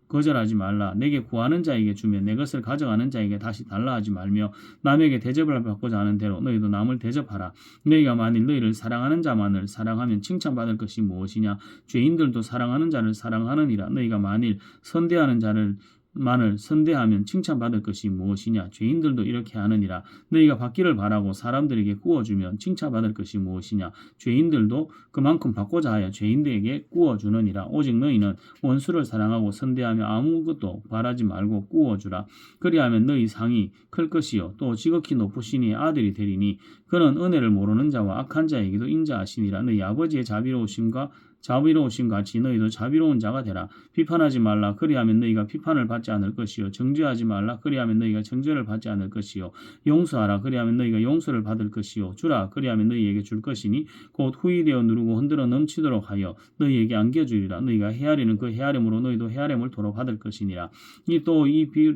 Speaker 1: 거절하지 말라. 내게 구하는 자에게 주며 내 것을 가져가는 자에게 다시 달라 하지 말며 남에게 대접을 받고자 하는 대로 너희도 남을 대접하라. 너희가 만일 너희를 사랑하는 자만을 사랑하면 칭찬받을 것이 무엇이냐? 죄인들도 사랑하는 자를 사랑하느니라. 너희가 만일 선대하는 자를 만을 선대하면 칭찬받을 것이 무엇이냐? 죄인들도 이렇게 하느니라. 너희가 받기를 바라고 사람들에게 구워주면 칭찬받을 것이 무엇이냐? 죄인들도 그만큼 받고자 하여 죄인들에게 구워주느니라. 오직 너희는 원수를 사랑하고 선대하며 아무것도 바라지 말고 구워주라. 그리하면 너희 상이 클 것이요 또 지극히 높으시니 아들이 되리니 그는 은혜를 모르는 자와 악한 자에게도 인자하시니라. 너희 아버지의 자비로우심 같이 너희도 자비로운 자가 되라. 비판하지 말라. 그리하면 너희가 비판을 받지 않을 것이요. 정죄하지 말라. 그리하면 너희가 정죄를 받지 않을 것이요. 용서하라. 그리하면 너희가 용서를 받을 것이요. 주라. 그리하면 너희에게 줄 것이니 곧 후이되어 누르고 흔들어 넘치도록 하여 너희에게 안겨주리라. 너희가 헤아리는 그 헤아림으로 너희도 헤아림을 도로 받을 것이니라.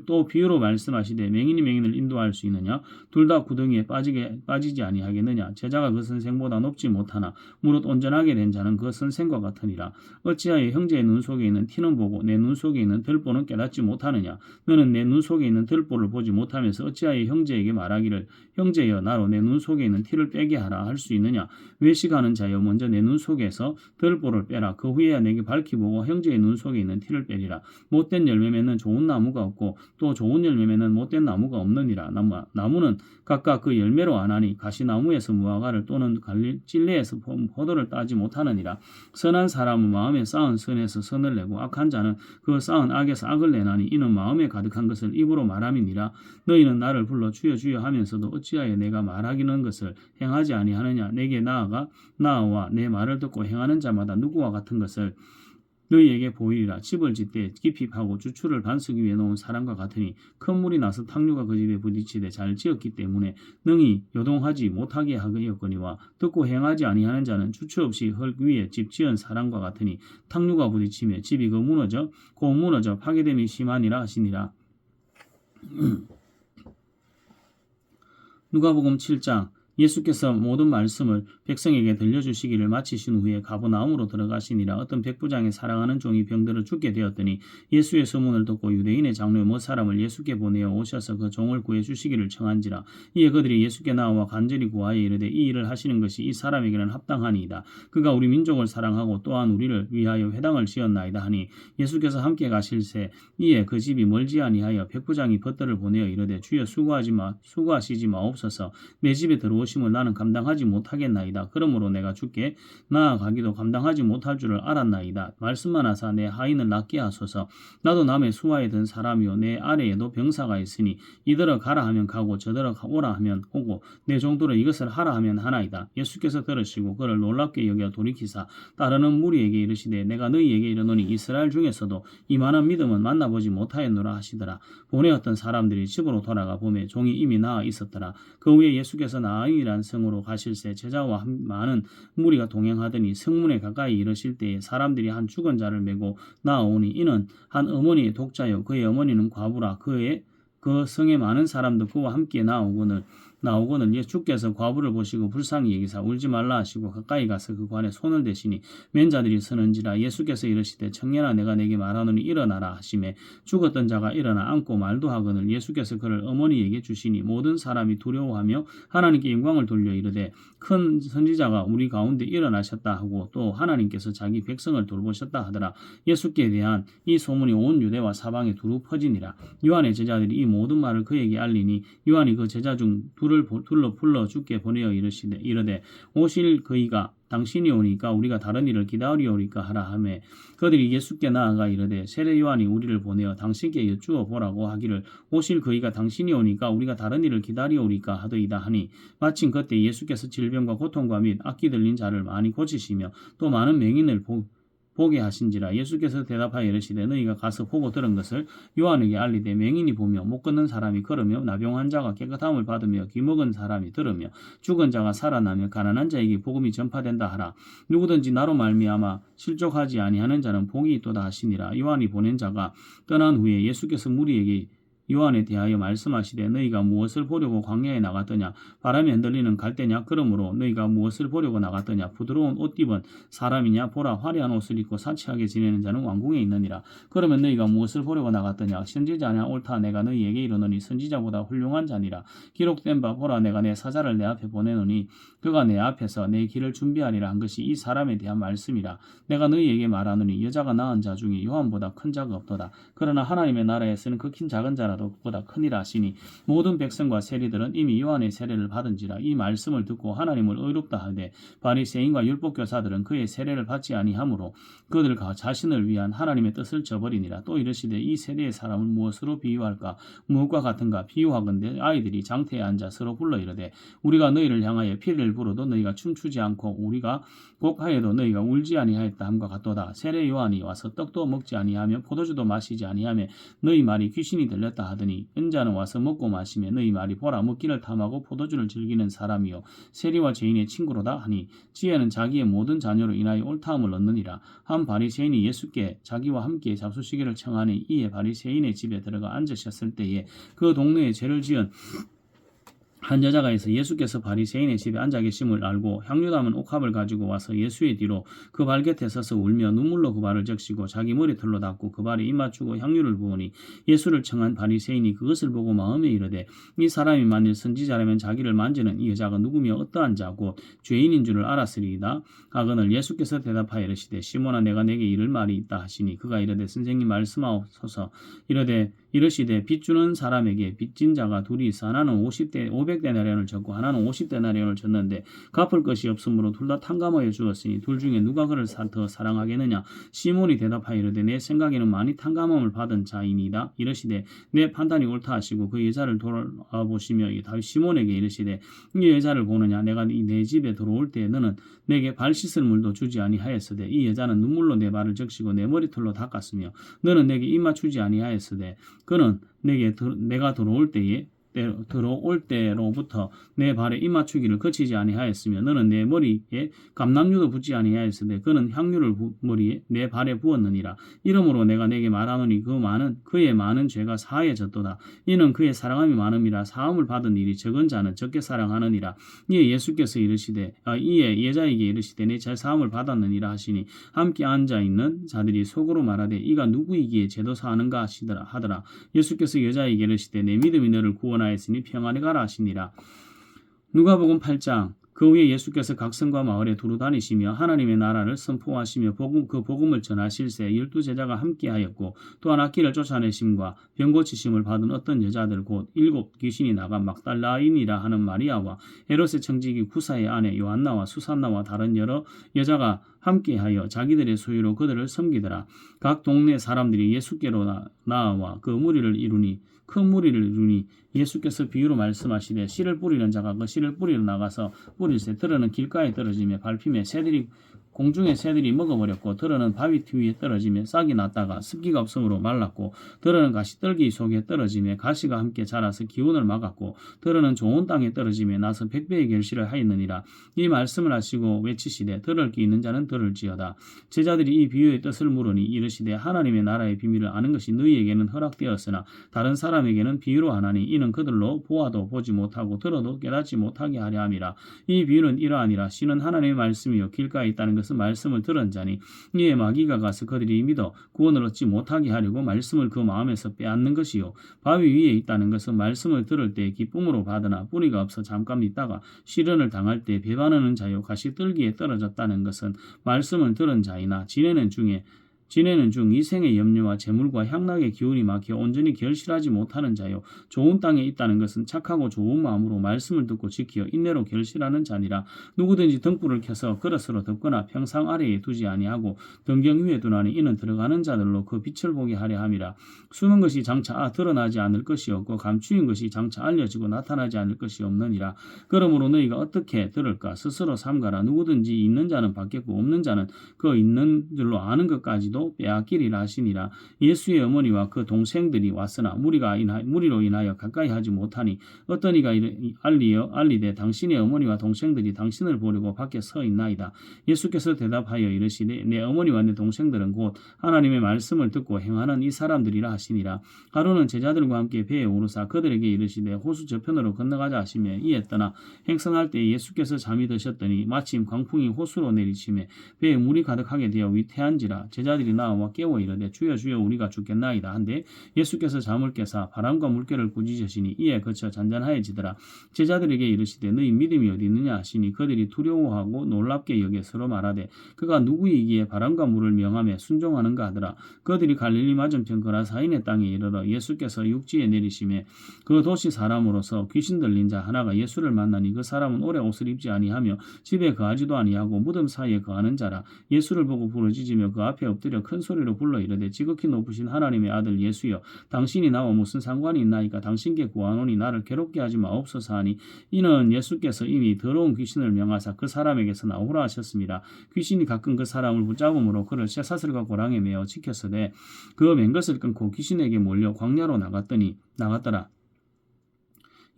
Speaker 1: 또 비유로 말씀하시되 맹인이 맹인을 인도할 수 있느냐? 둘 다 구덩이에 빠지지 아니하겠느냐? 제자가 그 선생보다 높지 못하나 무릇 온전하게 된 자는 그 선생과 같으니라. 어찌하여 형제의 눈 속에 있는 티는 보고 내 눈 속에 있는 들보는 깨닫지 못하느냐? 너는 내 눈 속에 있는 들보를 보지 못하면서 어찌하여 형제에게 말하기를 형제여 나로 내 눈 속에 있는 티를 빼게 하라 할 수 있느냐? 외식하는 자여 먼저 내 눈 속에서 들보를 빼라. 그 후에야 내게 밝히 보고 형제의 눈 속에 있는 티를 빼리라. 못된 열매 맺는 좋은 나무가 없고 또 좋은 열매 맺는 못된 나무가 없느니라. 나무는 각각 그 열매로 아나니 가시나무에서 무화과를 또는 찔레에서 포도를 따지 못하느니라. 선한 사람은 마음에 쌓은 선에서 선을 내고 악한 자는 그 쌓은 악에서 악을 내나니 이는 마음에 가득한 것을 입으로 말함이니라. 너희는 나를 불러 주여 주여 하면서도 어찌하여 내가 말하기는 것을 행하지 아니하느냐? 내게 나아와 내 말을 듣고 행하는 자마다 누구와 같은 것을 너희에게 보이리라. 집을 짓되 깊이 파고 주추를 반석 위에 놓은 사람과 같으니 큰 물이 나서 탕류가 그 집에 부딪히되 잘 지었기 때문에 능히 요동하지 못하게 하였거니와 듣고 행하지 아니하는 자는 주추 없이 흙 위에 집 지은 사람과 같으니 탕류가 부딪히며 집이 곧 무너져 파괴됨이 심하니라 하시니라. 누가복음 7장. 예수께서 모든 말씀을 백성에게 들려주시기를 마치신 후에 가버나움으로 들어가시니라. 어떤 백부장의 사랑하는 종이 병들어 죽게 되었더니 예수의 소문을 듣고 유대인의 장로의 못 사람을 예수께 보내어 오셔서 그 종을 구해주시기를 청한지라. 이에 그들이 예수께 나와 간절히 구하여 이르되 이 일을 하시는 것이 이 사람에게는 합당하니이다. 그가 우리 민족을 사랑하고 또한 우리를 위하여 회당을 지었나이다 하니 예수께서 함께 가실새 이에 그 집이 멀지 아니하여 백부장이 벗들을 보내어 이르되 주여 수고하시지 마옵소서. 내 집에 들어오시면 나는 감당하지 못하겠나이다. 그러므로 내가 주께 나아가기도 감당하지 못할 줄을 알았나이다. 말씀만 하사 내 하인을 낫게 하소서. 나도 남의 수하에 든 사람이요 내 아래에도 병사가 있으니 이더러 가라 하면 가고 저더러 오라 하면 오고 내 정도로 이것을 하라 하면 하나이다. 예수께서 들으시고 그를 놀랍게 여겨 돌이키사 따르는 무리에게 이르시되 내가 너희에게 이르노니 이스라엘 중에서도 이만한 믿음은 만나보지 못하였노라 하시더라. 보내었던 사람들이 집으로 돌아가 보매 종이 이미 나아 있었더라. 그 후에 예수께서 나인이란 성으로 가실새 제자와 많은 무리가 동행하더니 성문에 가까이 이르실 때에 사람들이 한 죽은 자를 메고 나아오니 이는 한 어머니의 독자요 그의 어머니는 과부라. 그 성에 많은 사람도 그와 함께 나오거늘 예수께서 과부를 보시고 불쌍히 여기사 울지 말라 하시고 가까이 가서 그 관에 손을 대시니 맨자들이 서는지라. 예수께서 이르시되 청년아 내가 내게 말하노니 일어나라 하시매 죽었던 자가 일어나 앉고 말도 하거늘 예수께서 그를 어머니에게 주시니 모든 사람이 두려워하며 하나님께 영광을 돌려 이르되 큰 선지자가 우리 가운데 일어나셨다 하고 또 하나님께서 자기 백성을 돌보셨다 하더라. 예수께 대한 이 소문이 온 유대와 사방에 두루 퍼지니라. 요한의 제자들이 이 모든 말을 그에게 알리니 요한이 그 제자 중 둘을 불러 죽게 보내어 이르되 오실 그이가 당신이 오니까 우리가 다른 일을 기다리오리까 하라 하매 그들이 예수께 나아가 이르되 세례 요한이 우리를 보내어 당신께 여쭈어 보라고 하기를 오실 그이가 당신이 오니까 우리가 다른 일을 기다리오리까 하더이다 하니 마침 그때 예수께서 질병과 고통과 및 악기 들린 자를 많이 고치시며 또 많은 맹인을 보게 하신지라. 예수께서 대답하여 이르시되 너희가 가서 보고 들은 것을 요한에게 알리되 맹인이 보며 못 걷는 사람이 걸으며 나병 환자가 깨끗함을 받으며 귀먹은 사람이 들으며 죽은 자가 살아나며 가난한 자에게 복음이 전파된다 하라. 누구든지 나로 말미암아 실족하지 아니하는 자는 복이 있도다 하시니라. 요한이 보낸 자가 떠난 후에 예수께서 무리에게 요한에 대하여 말씀하시되 너희가 무엇을 보려고 광야에 나갔더냐 바람에 흔들리는 갈대냐 그러므로 너희가 무엇을 보려고 나갔더냐 부드러운 옷 입은 사람이냐 보라 화려한 옷을 입고 사치하게 지내는 자는 왕궁에 있느니라. 그러면 너희가 무엇을 보려고 나갔더냐 선지자냐 옳다 내가 너희에게 이르노니 선지자보다 훌륭한 자니라. 기록된 바 보라 내가 내 사자를 내 앞에 보내노니 그가 내 앞에서 내 길을 준비하리라 한 것이 이 사람에 대한 말씀이라. 내가 너희에게 말하노니 여자가 낳은 자 중에 요한보다 큰 자가 없도다. 그러나 하나님의 나라에서는 극히 작은 자라도 그보다 크니라 하시니 모든 백성과 세리들은 이미 요한의 세례를 받은지라. 이 말씀을 듣고 하나님을 의롭다 하되 바리새인과 율법교사들은 그의 세례를 받지 아니하므로 그들과 자신을 위한 하나님의 뜻을 저버리니라. 또 이르시되 이 세대의 사람을 무엇으로 비유할까 무엇과 같은가 비유하건대 아이들이 장태에 앉아 서로 불러 이르되 우리가 너희를 향하여 피를 불어도 너희가 춤추지 않고 우리가 곡하여도 너희가 울지 아니하였다 함과 같도다. 세례 요한이 와서 떡도 먹지 아니하며 포도주도 마시지 아니하며 너희 말이 귀신이 들렸다 하더니 은자는 와서 먹고 마시며 너희 말이 보라 먹기를 탐하고 포도주를 즐기는 사람이요 세리와 죄인의 친구로다 하니 지혜는 자기의 모든 자녀로 인하여 옳다함을 얻느니라. 한 바리새인이 예수께 자기와 함께 잡수시기를 청하니 이에 바리새인의 집에 들어가 앉으셨을 때에 그 동네에 죄를 지은 한 여자가 있어 예수께서 바리새인의 집에 앉아 계심을 알고 향유 담은 옥합을 가지고 와서 예수의 뒤로 그 발 곁에 서서 울며 눈물로 그 발을 적시고 자기 머리털로 닦고 그 발에 입 맞추고 향유를 부으니 예수를 청한 바리새인이 그것을 보고 마음에 이르되 이 사람이 만일 선지자라면 자기를 만지는 이 여자가 누구며 어떠한 자고 죄인인 줄을 알았으리이다 하거늘 예수께서 대답하여 이르시되 시몬아 내가 내게 이를 말이 있다 하시니 그가 이르되 선생님 말씀하옵소서 이르시되 빚 주는 사람에게 빚진 자가 둘이 있어 하나는 500데나리온을 졌고 하나는 50데나리온을 졌는데 갚을 것이 없으므로 둘 다 탕감하여 주었으니 둘 중에 누가 그를 더 사랑하겠느냐. 시몬이 대답하여 이르되 내 생각에는 많이 탕감함을 받은 자이니이다. 이르시되 내 판단이 옳다 하시고 그 여자를 돌아보시며 시몬에게 이르시되 이 여자를 보느냐 내가 내 집에 들어올 때 너는 내게 발 씻을 물도 주지 아니하였으되 이 여자는 눈물로 내 발을 적시고 내 머리털로 닦았으며 너는 내게 입 맞추지 아니하였으되 그는 내가 들어올 때로부터 내 발에 입 맞추기를 거치지 아니하였으며 너는 내 머리에 감람류도 붓지 아니하였으되 그는 향유를 머리에 내 발에 부었느니라. 이러므로 내가 내게 말하노니 그의 많은 죄가 사하여졌도다. 이는 그의 사랑함이 많음이라. 사함을 받은 일이 적은 자는 적게 사랑하느니라. 이에 예수께서 이에 여자에게 이르시되 내 제 사함을 받았느니라 하시니 함께 앉아 있는 자들이 속으로 말하되 이가 누구이기에 죄도 사하는가 하더라. 예수께서 여자에게 이르시되 내 믿음이 너를 구원하였으니 평안히 가라 하시니라. 누가복음 8장. 그 후에 예수께서 각 성과 마을에 두루 다니시며 하나님의 나라를 선포하시며 그 복음을 전하실새 12제자가 함께하였고 또한 악기를 쫓아내심과 병 고치심을 받은 어떤 여자들 곧 7 귀신이 나간 막달라인이라 하는 마리아와 헤롯의 청지기 구사의 아내 요한나와 수산나와 다른 여러 여자가 함께하여 자기들의 소유로 그들을 섬기더라. 각 동네 사람들이 예수께로 나와 그 무리를 이루니 큰 무리를 이루니 예수께서 비유로 말씀하시되 씨를 뿌리는 자가 그 씨를 뿌리러 나가서 뿌릴새 들어는 길가에 떨어지며 밟히며 공중의 새들이 먹어버렸고 들어는 바위 위에 떨어지며 싹이 났다가 습기가 없으므로 말랐고 들어는 가시떨기 속에 떨어지며 가시가 함께 자라서 기운을 막았고 들어는 좋은 땅에 떨어지며 나서 100배의 결실을 하였느니라. 이 말씀을 하시고 외치시되 들을 귀 있는 자는 들을지어다. 제자들이 이 비유의 뜻을 물으니 이르시되 하나님의 나라의 비밀을 아는 것이 너희에게는 허락되었으나 다른 사람에게는 비유로 하나니 이는 그들로 보아도 보지 못하고 들어도 깨닫지 못하게 하려 함이라. 이 비유는 이러하니라. 씨는 하나님의 말씀이요 길가에 있다는 것은 말씀을 들은 자니 이에 마귀가 가서 그들이 믿어 구원을 얻지 못하게 하려고 말씀을 그 마음에서 빼앗는 것이요 바위 위에 있다는 것은 말씀을 들을 때 기쁨으로 받으나 뿌리가 없어 잠깐 있다가 시련을 당할 때 배반하는 자요 가시떨기에 떨어졌다는 것은 말씀을 들은 자이나 지내는 중에 지내는 중 이생의 염려와 재물과 향락의 기운이 막혀 온전히 결실하지 못하는 자요. 좋은 땅에 있다는 것은 착하고 좋은 마음으로 말씀을 듣고 지켜 인내로 결실하는 자니라. 누구든지 등불을 켜서 그릇으로 덮거나 평상 아래에 두지 아니하고 등경 위에 두나니 이는 들어가는 자들로 그 빛을 보게 하려 함이라. 숨은 것이 장차 드러나지 않을 것이 없고 감추인 것이 장차 알려지고 나타나지 않을 것이 없느니라. 그러므로 너희가 어떻게 들을까? 스스로 삼가라. 누구든지 있는 자는 받겠고 없는 자는 그 있는 줄로 아는 것까지도 빼앗기리라 하시니라. 예수의 어머니와 그 동생들이 왔으나 무리로 인하여 가까이 하지 못하니 어떤 이가 알리되 당신의 어머니와 동생들이 당신을 보려고 밖에 서 있나이다. 예수께서 대답하여 이르시되 내 어머니와 내 동생들은 곧 하나님의 말씀을 듣고 행하는 이 사람들이라 하시니라. 가로는 제자들과 함께 배에 오르사 그들에게 이르시되 호수 저편으로 건너가자 하시며 이에 떠나 행선할 때 예수께서 잠이 드셨더니 마침 광풍이 호수로 내리치매 배에 물이 가득하게 되어 위태한지라. 제자들이 나와 깨워 이르되 주여 주여 우리가 죽겠나이다 한데 예수께서 잠을 깨사 바람과 물결을 꾸짖으시니 이에 그쳐 잔잔하여지더라. 제자들에게 이르시되 너희 믿음이 어디 있느냐 하시니 그들이 두려워하고 놀랍게 여겨 서로 말하되 그가 누구이기에 바람과 물을 명하며 순종하는가 하더라. 그들이 갈릴리 맞은편 거라사인의 땅에 이르러 예수께서 육지에 내리시매 그 도시 사람으로서 귀신 들린 자 하나가 예수를 만나니 그 사람은 오래 옷을 입지 아니하며 집에 거하지도 아니하고 무덤 사이에 거하는 자라. 예수를 보고 부르짖으며 그 앞에 엎드려 큰 소리로 불러 이르되 지극히 높으신 하나님의 아들 예수여 당신이 나와 무슨 상관이 있나이까? 당신께 구하노니 나를 괴롭게 하지 마옵소서 하니 이는 예수께서 이미 더러운 귀신을 명하사 그 사람에게서 나오라 하셨습니다. 귀신이 가끔 그 사람을 붙잡음으로 그를 쇠사슬과 고랑에 매어 지켰으되 그 맨 것을 끊고 귀신에게 몰려 광야로 나갔더라.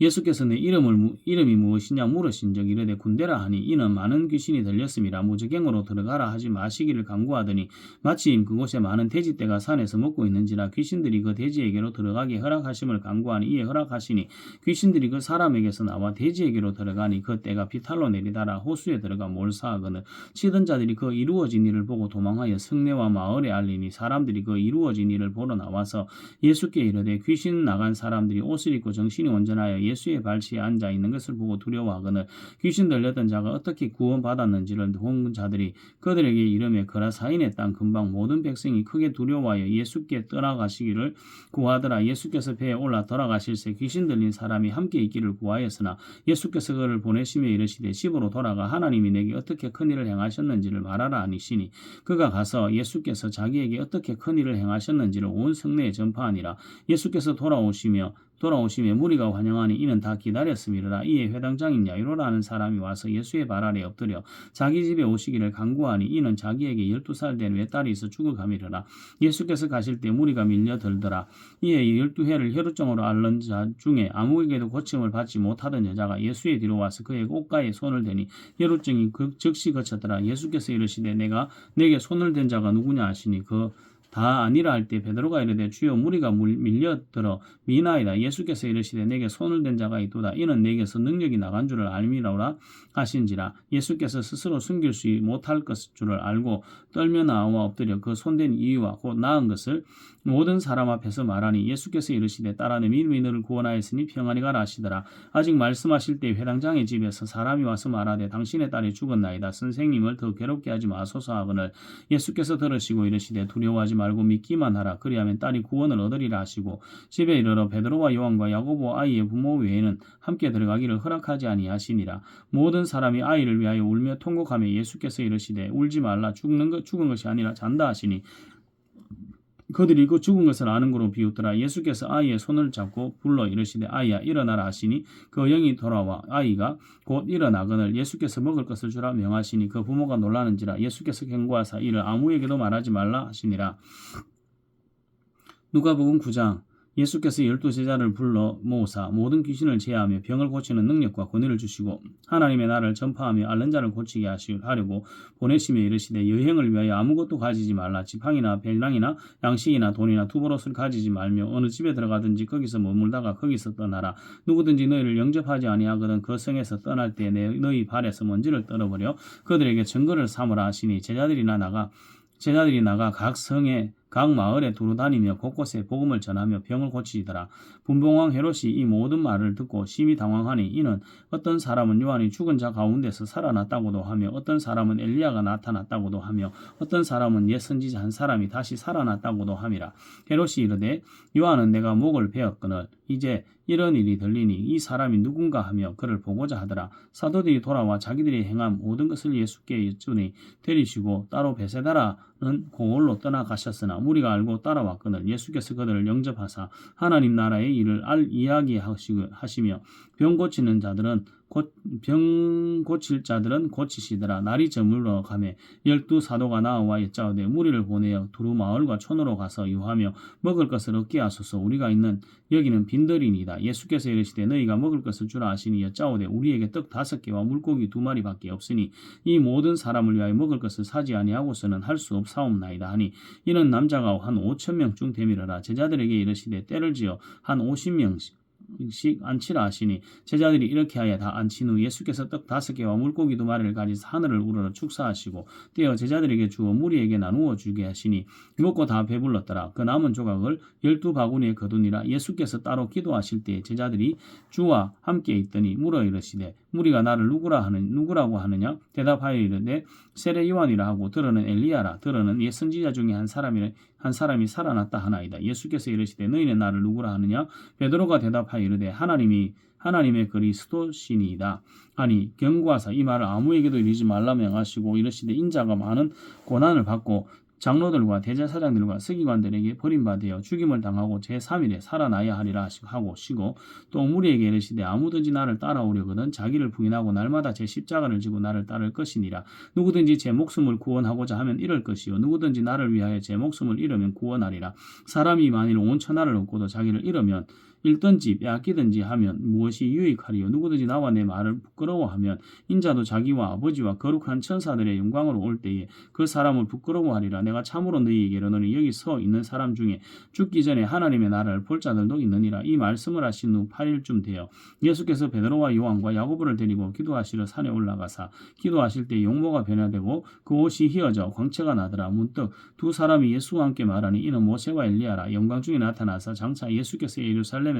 Speaker 1: 예수께서 내 이름이 무엇이냐 물으신즉 이르되 군대라 하니 이는 많은 귀신이 들렸음이라. 무저갱으로 들어가라 하지 마시기를 간구하더니 마침 그곳에 많은 돼지떼가 산에서 먹고 있는지라 귀신들이 그 돼지에게로 들어가게 허락하심을 간구하니 이에 허락하시니 귀신들이 그 사람에게서 나와 돼지에게로 들어가니 그 떼가 비탈로 내리다라 호수에 들어가 몰사하거늘 치던 자들이 그 이루어진 일을 보고 도망하여 성내와 마을에 알리니 사람들이 그 이루어진 일을 보러 나와서 예수께 이르되 귀신 나간 사람들이 옷을 입고 정신이 온전하여 예수의 발치에 앉아 있는 것을 보고 두려워하거늘 귀신 들렸던 자가 어떻게 구원받았는지를 본 자들이 그들에게 이르며 거라사인의 땅 근방 모든 백성이 크게 두려워하여 예수께 떠나가시기를 구하더라. 예수께서 배에 올라 돌아가실새 귀신 들린 사람이 함께 있기를 구하였으나 예수께서 그를 보내시며 이르시되 집으로 돌아가 하나님이 내게 어떻게 큰 일을 행하셨는지를 말하라 하시니 그가 가서 예수께서 자기에게 어떻게 큰 일을 행하셨는지를 온 성내에 전파하니라. 예수께서 돌아오시며 무리가 환영하니 이는 다 기다렸음이라. 이에 회당장인 야이로라 하는 사람이 와서 예수의 발 아래 엎드려 자기 집에 오시기를 간구하니 이는 자기에게 12살 된 외딸이 있어 죽어가미르라. 예수께서 가실 때 무리가 밀려들더라. 이에 12회를 혈루증으로 앓는 자 중에 아무에게도 고침을 받지 못하던 여자가 예수의 뒤로 와서 그의 옷가에 손을 대니 혈루증이 즉시 그쳤더라. 예수께서 이르시되 내게 손을 댄 자가 누구냐 하시니 다 아니라 할 때 베드로가 이르되 주여 무리가 밀려들어 미나이다. 예수께서 이르시되 내게 손을 댄 자가 있도다. 이는 내게서 능력이 나간 줄을 알미라오라 하신지라. 예수께서 스스로 숨길 수 못할 것을 줄을 알고 떨며 나와 엎드려 그 손댄 이유와 곧 나은 것을 모든 사람 앞에서 말하니 예수께서 이르시되 딸아 내 믿음이 너를 구원하였으니 평안히 가라 하시더라. 아직 말씀하실 때 회당장의 집에서 사람이 와서 말하되 당신의 딸이 죽었나이다. 선생님을 더 괴롭게 하지 마소서 하거늘 예수께서 들으시고 이르시되 두려워하지 말고 믿기만 하라. 그리하면 딸이 구원을 얻으리라 하시고 집에 이르러 베드로와 요한과 야고보 아이의 부모 외에는 함께 들어가기를 허락하지 아니하시니라. 모든 사람이 아이를 위하여 울며 통곡하며 예수께서 이르시되 울지 말라. 죽은 것이 아니라 잔다 하시니 그들이 그 죽은 것을 아는 거로 비웃더라. 예수께서 아이의 손을 잡고 불러 이르시되 아이야 일어나라 하시니 그 영이 돌아와 아이가 곧 일어나거늘 예수께서 먹을 것을 주라 명하시니 그 부모가 놀라는지라. 예수께서 경고하사 이를 아무에게도 말하지 말라 하시니라. 누가복음 9장. 예수께서 12제자를 불러 모으사 모든 귀신을 제하며 병을 고치는 능력과 권위를 주시고 하나님의 나라를 전파하며 앓는 자를 고치게 하려고 보내시며 이르시되 여행을 위하여 아무것도 가지지 말라. 지팡이나 배낭이나 양식이나 돈이나 두보롯을 가지지 말며 어느 집에 들어가든지 거기서 머물다가 거기서 떠나라. 누구든지 너희를 영접하지 아니하거든 그 성에서 떠날 때 너희 발에서 먼지를 떨어버려 그들에게 증거를 삼으라 하시니 제자들이 나가 각 성에 각 마을에 두루 다니며 곳곳에 복음을 전하며 병을 고치시더라. 분봉왕 헤롯이 이 모든 말을 듣고 심히 당황하니 이는 어떤 사람은 요한이 죽은 자 가운데서 살아났다고도 하며 어떤 사람은 엘리야가 나타났다고도 하며 어떤 사람은 옛 선지자 한 사람이 다시 살아났다고도 함이라. 헤롯이 이르되 요한은 내가 목을 베었거늘 이제 이런 일이 들리니 이 사람이 누군가 하며 그를 보고자 하더라. 사도들이 돌아와 자기들이 행한 모든 것을 예수께 여쭈니 데리시고 따로 베세다라는 고을로 떠나가셨으나 무리가 알고 따라왔거늘 예수께서 그들을 영접하사 하나님 나라의 일을 이야기하시며 병 고칠 자들은 고치시더라. 날이 저물어 가매 12사도가 나와 여짜오되 무리를 보내어 두루 마을과 촌으로 가서 유하며 먹을 것을 얻게 하소서. 우리가 있는 여기는 빈들이니이다. 예수께서 이르시되 너희가 먹을 것을 주라 하시니 여짜오되 우리에게 떡 5개와 물고기 2마리밖에 없으니 이 모든 사람을 위하여 먹을 것을 사지 아니하고서는 할 수 없사옵나이다 하니 이는 남자가 한 5,000명쯤 되밀어라. 제자들에게 이르시되 때를 지어 한 50명씩 안치라 하시니 제자들이 이렇게 하여 다 안친 후 예수께서 떡 5개와 물고기 2마리를 가지사 하늘을 우러러 축사하시고 떼어 제자들에게 주어 무리에게 나누어 주게 하시니 먹고 다 배불렀더라. 그 남은 조각을 12바구니에 거두니라. 예수께서 따로 기도하실 때에 제자들이 주와 함께 있더니 물어 이르시되 무리가 나를 누구라고 하느냐? 대답하여 이르되 세례 요한이라 하고 들어는 엘리야라. 들어는 옛 선지자 중에 한 사람이 살아났다 하나이다. 예수께서 이르시되 너희는 나를 누구라 하느냐? 베드로가 대답하여 이르되 하나님의 그리스도시니이다. 아니 경고하사 이 말을 아무에게도 이르지 말라 명하시고 이르시되 인자가 많은 고난을 받고 장로들과 대제사장들과 서기관들에게 버림받아 죽임을 당하고 제3일에 살아나야 하리라 하고 쉬고 또 무리에게 이르시되 아무든지 나를 따라오려거든 자기를 부인하고 날마다 제 십자가를 지고 나를 따를 것이니라. 누구든지 제 목숨을 구원하고자 하면 잃을 것이요 누구든지 나를 위하여 제 목숨을 잃으면 구원하리라. 사람이 만일 온 천하를 얻고도 자기를 잃든지 빼앗기든지 하면 무엇이 유익하리요? 누구든지 나와 내 말을 부끄러워하면 인자도 자기와 아버지와 거룩한 천사들의 영광으로 올 때에 그 사람을 부끄러워하리라. 내가 참으로 너희에게 이르노니 여기 서 있는 사람 중에 죽기 전에 하나님의 나라를 볼 자들도 있느니라. 이 말씀을 하신 후 8일쯤 되어 예수께서 베드로와 요한과 야고보를 데리고 기도하시러 산에 올라가사 기도하실 때 용모가 변화되고 그 옷이 휘어져 광채가 나더라. 문득 두 사람이 예수와 함께 말하니 이는 모세와 엘리야라. 영광 중에 나타나서 장차 예수께서 예루살렘에서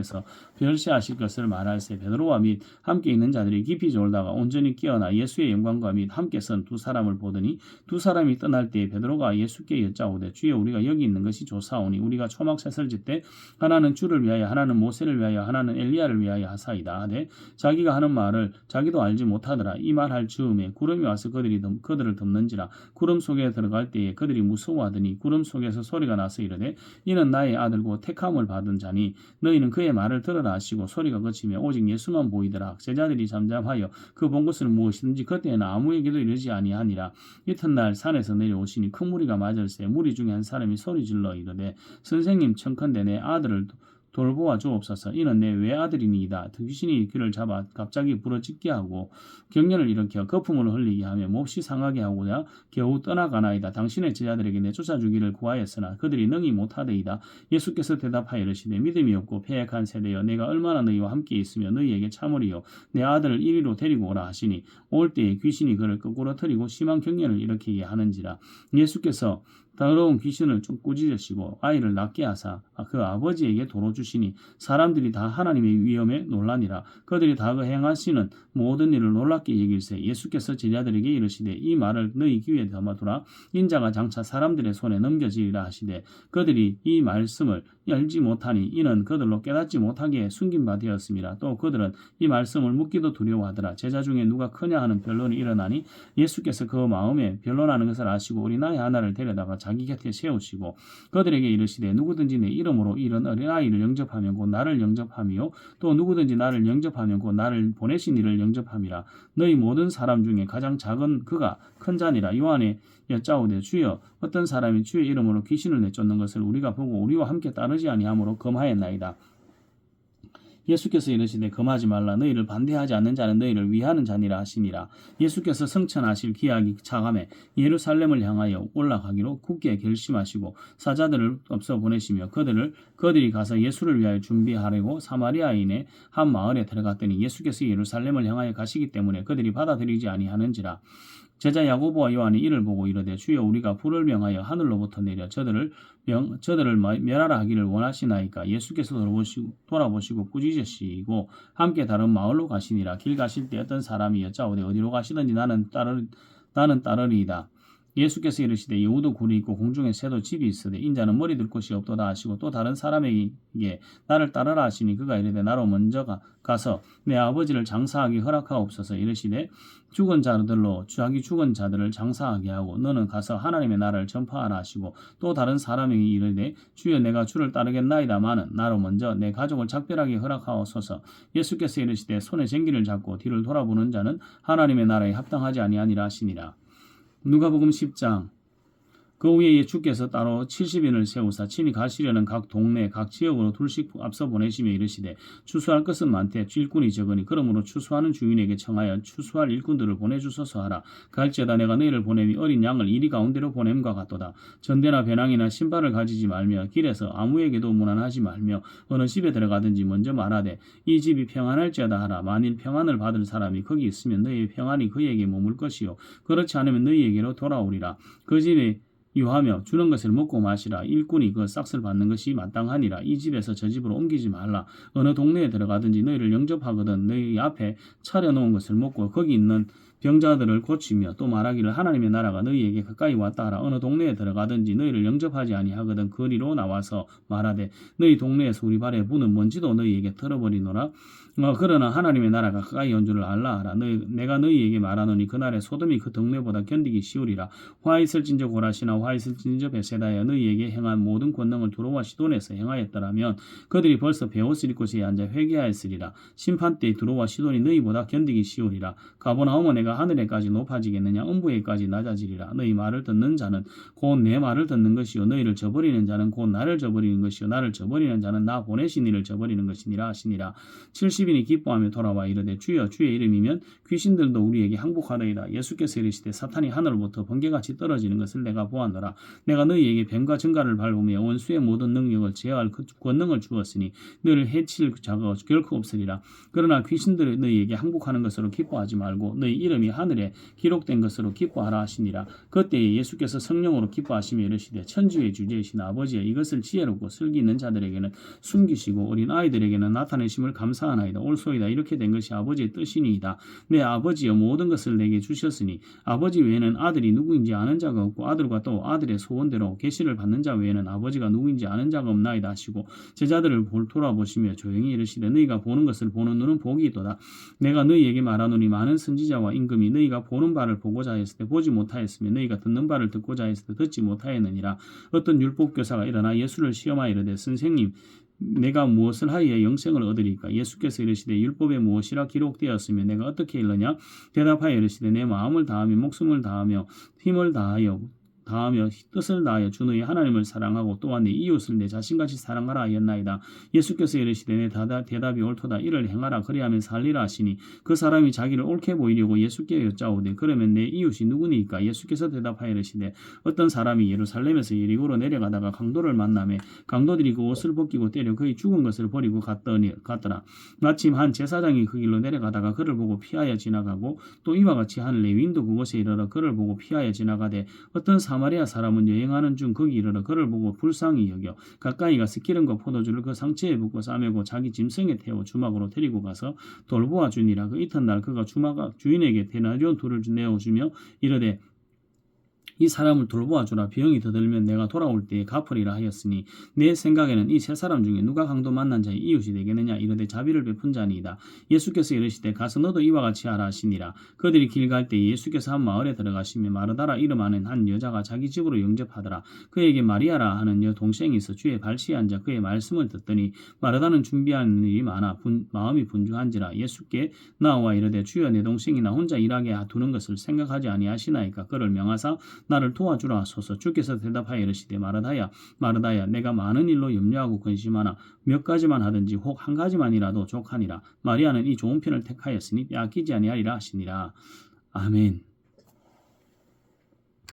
Speaker 1: 별세하실 것을 말할세. 베드로와 및 함께 있는 자들이 깊이 졸다가 온전히 깨어나 예수의 영광과 및 함께 선 두 사람을 보더니 두 사람이 떠날 때에 베드로가 예수께 여짜오되 주여 우리가 여기 있는 것이 좋사오니 우리가 초막셋을 짓되 하나는 주를 위하여 하나는 모세를 위하여 하나는 엘리야를 위하여 하사이다 하되 자기가 하는 말을 자기도 알지 못하더라. 이 말할 즈음에 구름이 와서 그들을 덮는지라. 구름 속에 들어갈 때에 그들이 무서워하더니 구름 속에서 소리가 나서 이르되 이는 나의 아들고 택함을 받은 자니 너희는 그의 말을 들으라 하시고 소리가 그치며 오직 예수만 보이더라. 제자들이 잠잠하여 그 본 것은 무엇이든지 그때는 아무에게도 이르지 아니하니라. 이튿날 산에서 내려오시니 큰 무리가 맞을세. 무리 중에 한 사람이 소리질러 이르되 선생님 청컨대 내 아들을 돌보아 주옵소서. 이는 내 외아들이니이다. 귀신이 그를 잡아 갑자기 부러짓게 하고 경련을 일으켜 거품을 흘리게 하며 몹시 상하게 하고자 겨우 떠나가나이다. 당신의 제자들에게 내쫓아 주기를 구하였으나 그들이 능히 못하되이다. 예수께서 대답하여 이르시되 믿음이 없고 패역한 세대여 내가 얼마나 너희와 함께 있으며 너희에게 참으리요. 내 아들을 이리로 데리고 오라 하시니 올 때에 귀신이 그를 거꾸로 틀리고 심한 경련을 일으키게 하는지라. 예수께서 더러운 귀신을 좀 꾸짖으시고 아이를 낫게 하사 그 아버지에게 도로 주시니 사람들이 다 하나님의 위엄에 놀라니라. 그들이 다 그 행하시는 모든 일을 놀랍게 여길세. 예수께서 제자들에게 이르시되 이 말을 너희 귀에 담아두라. 인자가 장차 사람들의 손에 넘겨지리라 하시되 그들이 이 말씀을 알지 못하니 이는 그들로 깨닫지 못하게 숨긴 바 되었습니다. 또 그들은 이 말씀을 묻기도 두려워하더라. 제자 중에 누가 크냐 하는 변론이 일어나니 예수께서 그 마음에 변론하는 것을 아시고 어린아이 하나를 데려다가 자기 곁에 세우시고 그들에게 이르시되 누구든지 내 이름으로 이런 어린아이를 영접하면 곧 나를 영접함이요 또 누구든지 나를 영접하면 곧 나를 보내신 이를 영접함이라. 너희 모든 사람 중에 가장 작은 그가 큰 자니라. 요한의 여짜오되 주여 어떤 사람이 주의 이름으로 귀신을 내쫓는 것을 우리가 보고 우리와 함께 따르지 아니하므로 금하였나이다. 예수께서 이르시되 금하지 말라. 너희를 반대하지 않는 자는 너희를 위하는 자니라 하시니라. 예수께서 성천하실 기약이 차감해 예루살렘을 향하여 올라가기로 굳게 결심하시고 사자들을 없어 보내시며 그들이 가서 예수를 위하여 준비하려고 사마리아인의 한 마을에 들어갔더니 예수께서 예루살렘을 향하여 가시기 때문에 그들이 받아들이지 아니하는지라. 제자 야고보와 요한이 이를 보고 이르되 주여 우리가 불을 명하여 하늘로부터 내려 저들을 멸하라 하기를 원하시나이까. 예수께서 돌아보시고 꾸짖으시고 함께 다른 마을로 가시니라. 길 가실 때 어떤 사람이 여짜오되 어디로 가시든지 나는 따르리이다. 예수께서 이르시되 여우도 굴이 있고 공중에 새도 집이 있으되 인자는 머리 둘 곳이 없도다 하시고 또 다른 사람에게 나를 따르라 하시니 그가 이르되 나로 먼저 가서 내 아버지를 장사하기 허락하옵소서. 이르시되 자기 죽은 자들을 장사하게 하고 너는 가서 하나님의 나라를 전파하라 하시고 또 다른 사람에게 이르되 주여 내가 주를 따르겠나이다마는 나로 먼저 내 가족을 작별하게 허락하옵소서. 예수께서 이르시되 손에 쟁기를 잡고 뒤를 돌아보는 자는 하나님의 나라에 합당하지 아니하니라 하시니라. 누가복음 10장. 그 후에 주께서 따로 70인을 세우사 친히 가시려는 각 동네 각 지역으로 둘씩 앞서 보내시며 이르시되 추수할 것은 많되 일꾼이 적으니 그러므로 추수하는 주인에게 청하여 추수할 일꾼들을 보내주소서 하라. 갈지어다 내가 너희를 보냄이 어린 양을 이리 가운데로 보냄과 같도다. 전대나 배낭이나 신발을 가지지 말며 길에서 아무에게도 문안하지 말며 어느 집에 들어가든지 먼저 말하되 이 집이 평안할지어다 하라. 만일 평안을 받을 사람이 거기 있으면 너희의 평안이 그에게 머물 것이요 그렇지 않으면 너희에게로 돌아오리라. 그 집에 유하며 주는 것을 먹고 마시라. 일꾼이 그 싹을 받는 것이 마땅하니라. 이 집에서 저 집으로 옮기지 말라. 어느 동네에 들어가든지 너희를 영접하거든 너희 앞에 차려놓은 것을 먹고 거기 있는 병자들을 고치며 또 말하기를 하나님의 나라가 너희에게 가까이 왔다 하라. 어느 동네에 들어가든지 너희를 영접하지 아니하거든 거리로 나와서 말하되 너희 동네에서 우리 발에 부는 먼지도 너희에게 털어버리노라. 그러나 하나님의 나라가 가까이 온 줄을 알라 하라. 내가 너희에게 말하노니 그날에 소돔이 그 동네보다 견디기 쉬우리라. 화 있을진저 고라시나 화 있을진저 베세다에 너희에게 행한 모든 권능을 두로와 시돈에서 행하였더라면 그들이 벌써 베옷을 입고 제 앉아 회개하였으리라. 심판때에 두로와 시돈이 너희보다 견디기 쉬우리라. 가버나움은 내가 하늘에까지 높아지겠느냐 음부에까지 낮아지리라. 너희 말을 듣는 자는 곧 내 말을 듣는 것이요 너희를 저버리는 자는 곧 나를 저버리는 것이요 나를 저버리는 자는 나 보내신 이를 저버리는 것이니라 하시니라. 70인이 기뻐하며 돌아와 이르되 주여 주의 이름이면 귀신들도 우리에게 항복하리이다. 예수께서 이르시되 사탄이 하늘로부터 번개같이 떨어지는 것을 내가 보았노라. 내가 너희에게 뱀과 증가를 밟으며 원수의 모든 능력을 제어할 그 권능을 주었으니 너희를 해칠 자가 결코 없으리라. 그러나 귀신들이 너희에게 항복하는 것으로 기뻐하지 말고 너희 이름이 하늘에 기록된 것으로 기뻐하라 하시니라. 그때에 예수께서 성령으로 기뻐하시며 이르시되 천지의 주제이신 아버지여 이것을 지혜롭고 슬기 있는 자들에게는 숨기시고 어린 아이들에게는 나타내심을 감사하나이다. 옳소이다. 이렇게 된 것이 아버지의 뜻이니이다. 내 아버지여 모든 것을 내게 주셨으니 아버지 외에는 아들이 누구인지 아는 자가 없고 아들과 또 아들의 소원대로 계시를 받는 자 외에는 아버지가 누구인지 아는 자가 없나이다 하시고 제자들을 돌아보시며 조용히 이르시되 너희가 보는 것을 보는 눈은 복이 있도다. 내가 너희에게 말하노니 많은 선지자와 임금이 너희가 보는 바를 보고자 했을 때 보지 못하였으며 너희가 듣는 바를 듣고자 했을 때 듣지 못하였느니라. 어떤 율법교사가 일어나 예수를 시험하여 이르되 선생님 내가 무엇을 하여야 영생을 얻으리까? 예수께서 이르시되 율법에 무엇이라 기록되었으며 내가 어떻게 읽느냐? 대답하여 이르시되 내 마음을 다하며 목숨을 다하며 힘을 다하며 뜻을 다하여 주 너희 하나님을 사랑하고 또한 내 이웃을 내 자신같이 사랑하라 하였나이다. 예수께서 이르시되 내 대답이 옳도다. 이를 행하라 그리하면 살리라 하시니 그 사람이 자기를 옳게 보이려고 예수께 여짜오되 그러면 내 이웃이 누구니까? 예수께서 대답하여 이르시되 어떤 사람이 예루살렘에서 여리고로 내려가다가 강도를 만나매 강도들이 그 옷을 벗기고 때려 그의 죽은 것을 버리고 갔더라. 마침 한 제사장이 그 길로 내려가다가 그를 보고 피하여 지나가고 또 이와 같이 한 레위인도 그곳에 이르러 그를 보고 피하여 지나가되 어떤 사마리아 사람은 여행하는 중 거기 이르러 그를 보고 불쌍히 여겨 가까이 가서 기름과 포도주를 그 상체에 붓고 싸매고 자기 짐승에 태워 주막으로 데리고 가서 돌보아 주니라. 그 이튿날 그가 주인에게 데나리온 둘을 내어주며 이르되 이 사람을 돌보아 주라. 비용이 더 들면 내가 돌아올 때에 갚으리라 하였으니 내 생각에는 이 세 사람 중에 누가 강도 만난 자의 이웃이 되겠느냐? 이르되 자비를 베푼 자니이다. 예수께서 이르시되 가서 너도 이와 같이 하라 하시니라. 그들이 길 갈 때 예수께서 한 마을에 들어가시며 마르다라 이름하는 한 여자가 자기 집으로 영접하더라. 그에게 마리아라 하는 동생이 있어 주의 발치에 앉아 그의 말씀을 듣더니 마르다는 준비하는 일이 많아 마음이 분주한지라. 예수께 나와 이르되 주여 내 동생이 나 혼자 일하게 두는 것을 생각하지 아니하시나이까? 그를 명하사 나를 도와주라 하소서. 주께서 대답하여 이르시되 마르다야 내가 많은 일로 염려하고 근심하나 몇 가지만 하든지 혹 한 가지만이라도 족하니라. 마리아는 이 좋은 편을 택하였으니 빼앗기지 아니하리라 하시니라. 아멘.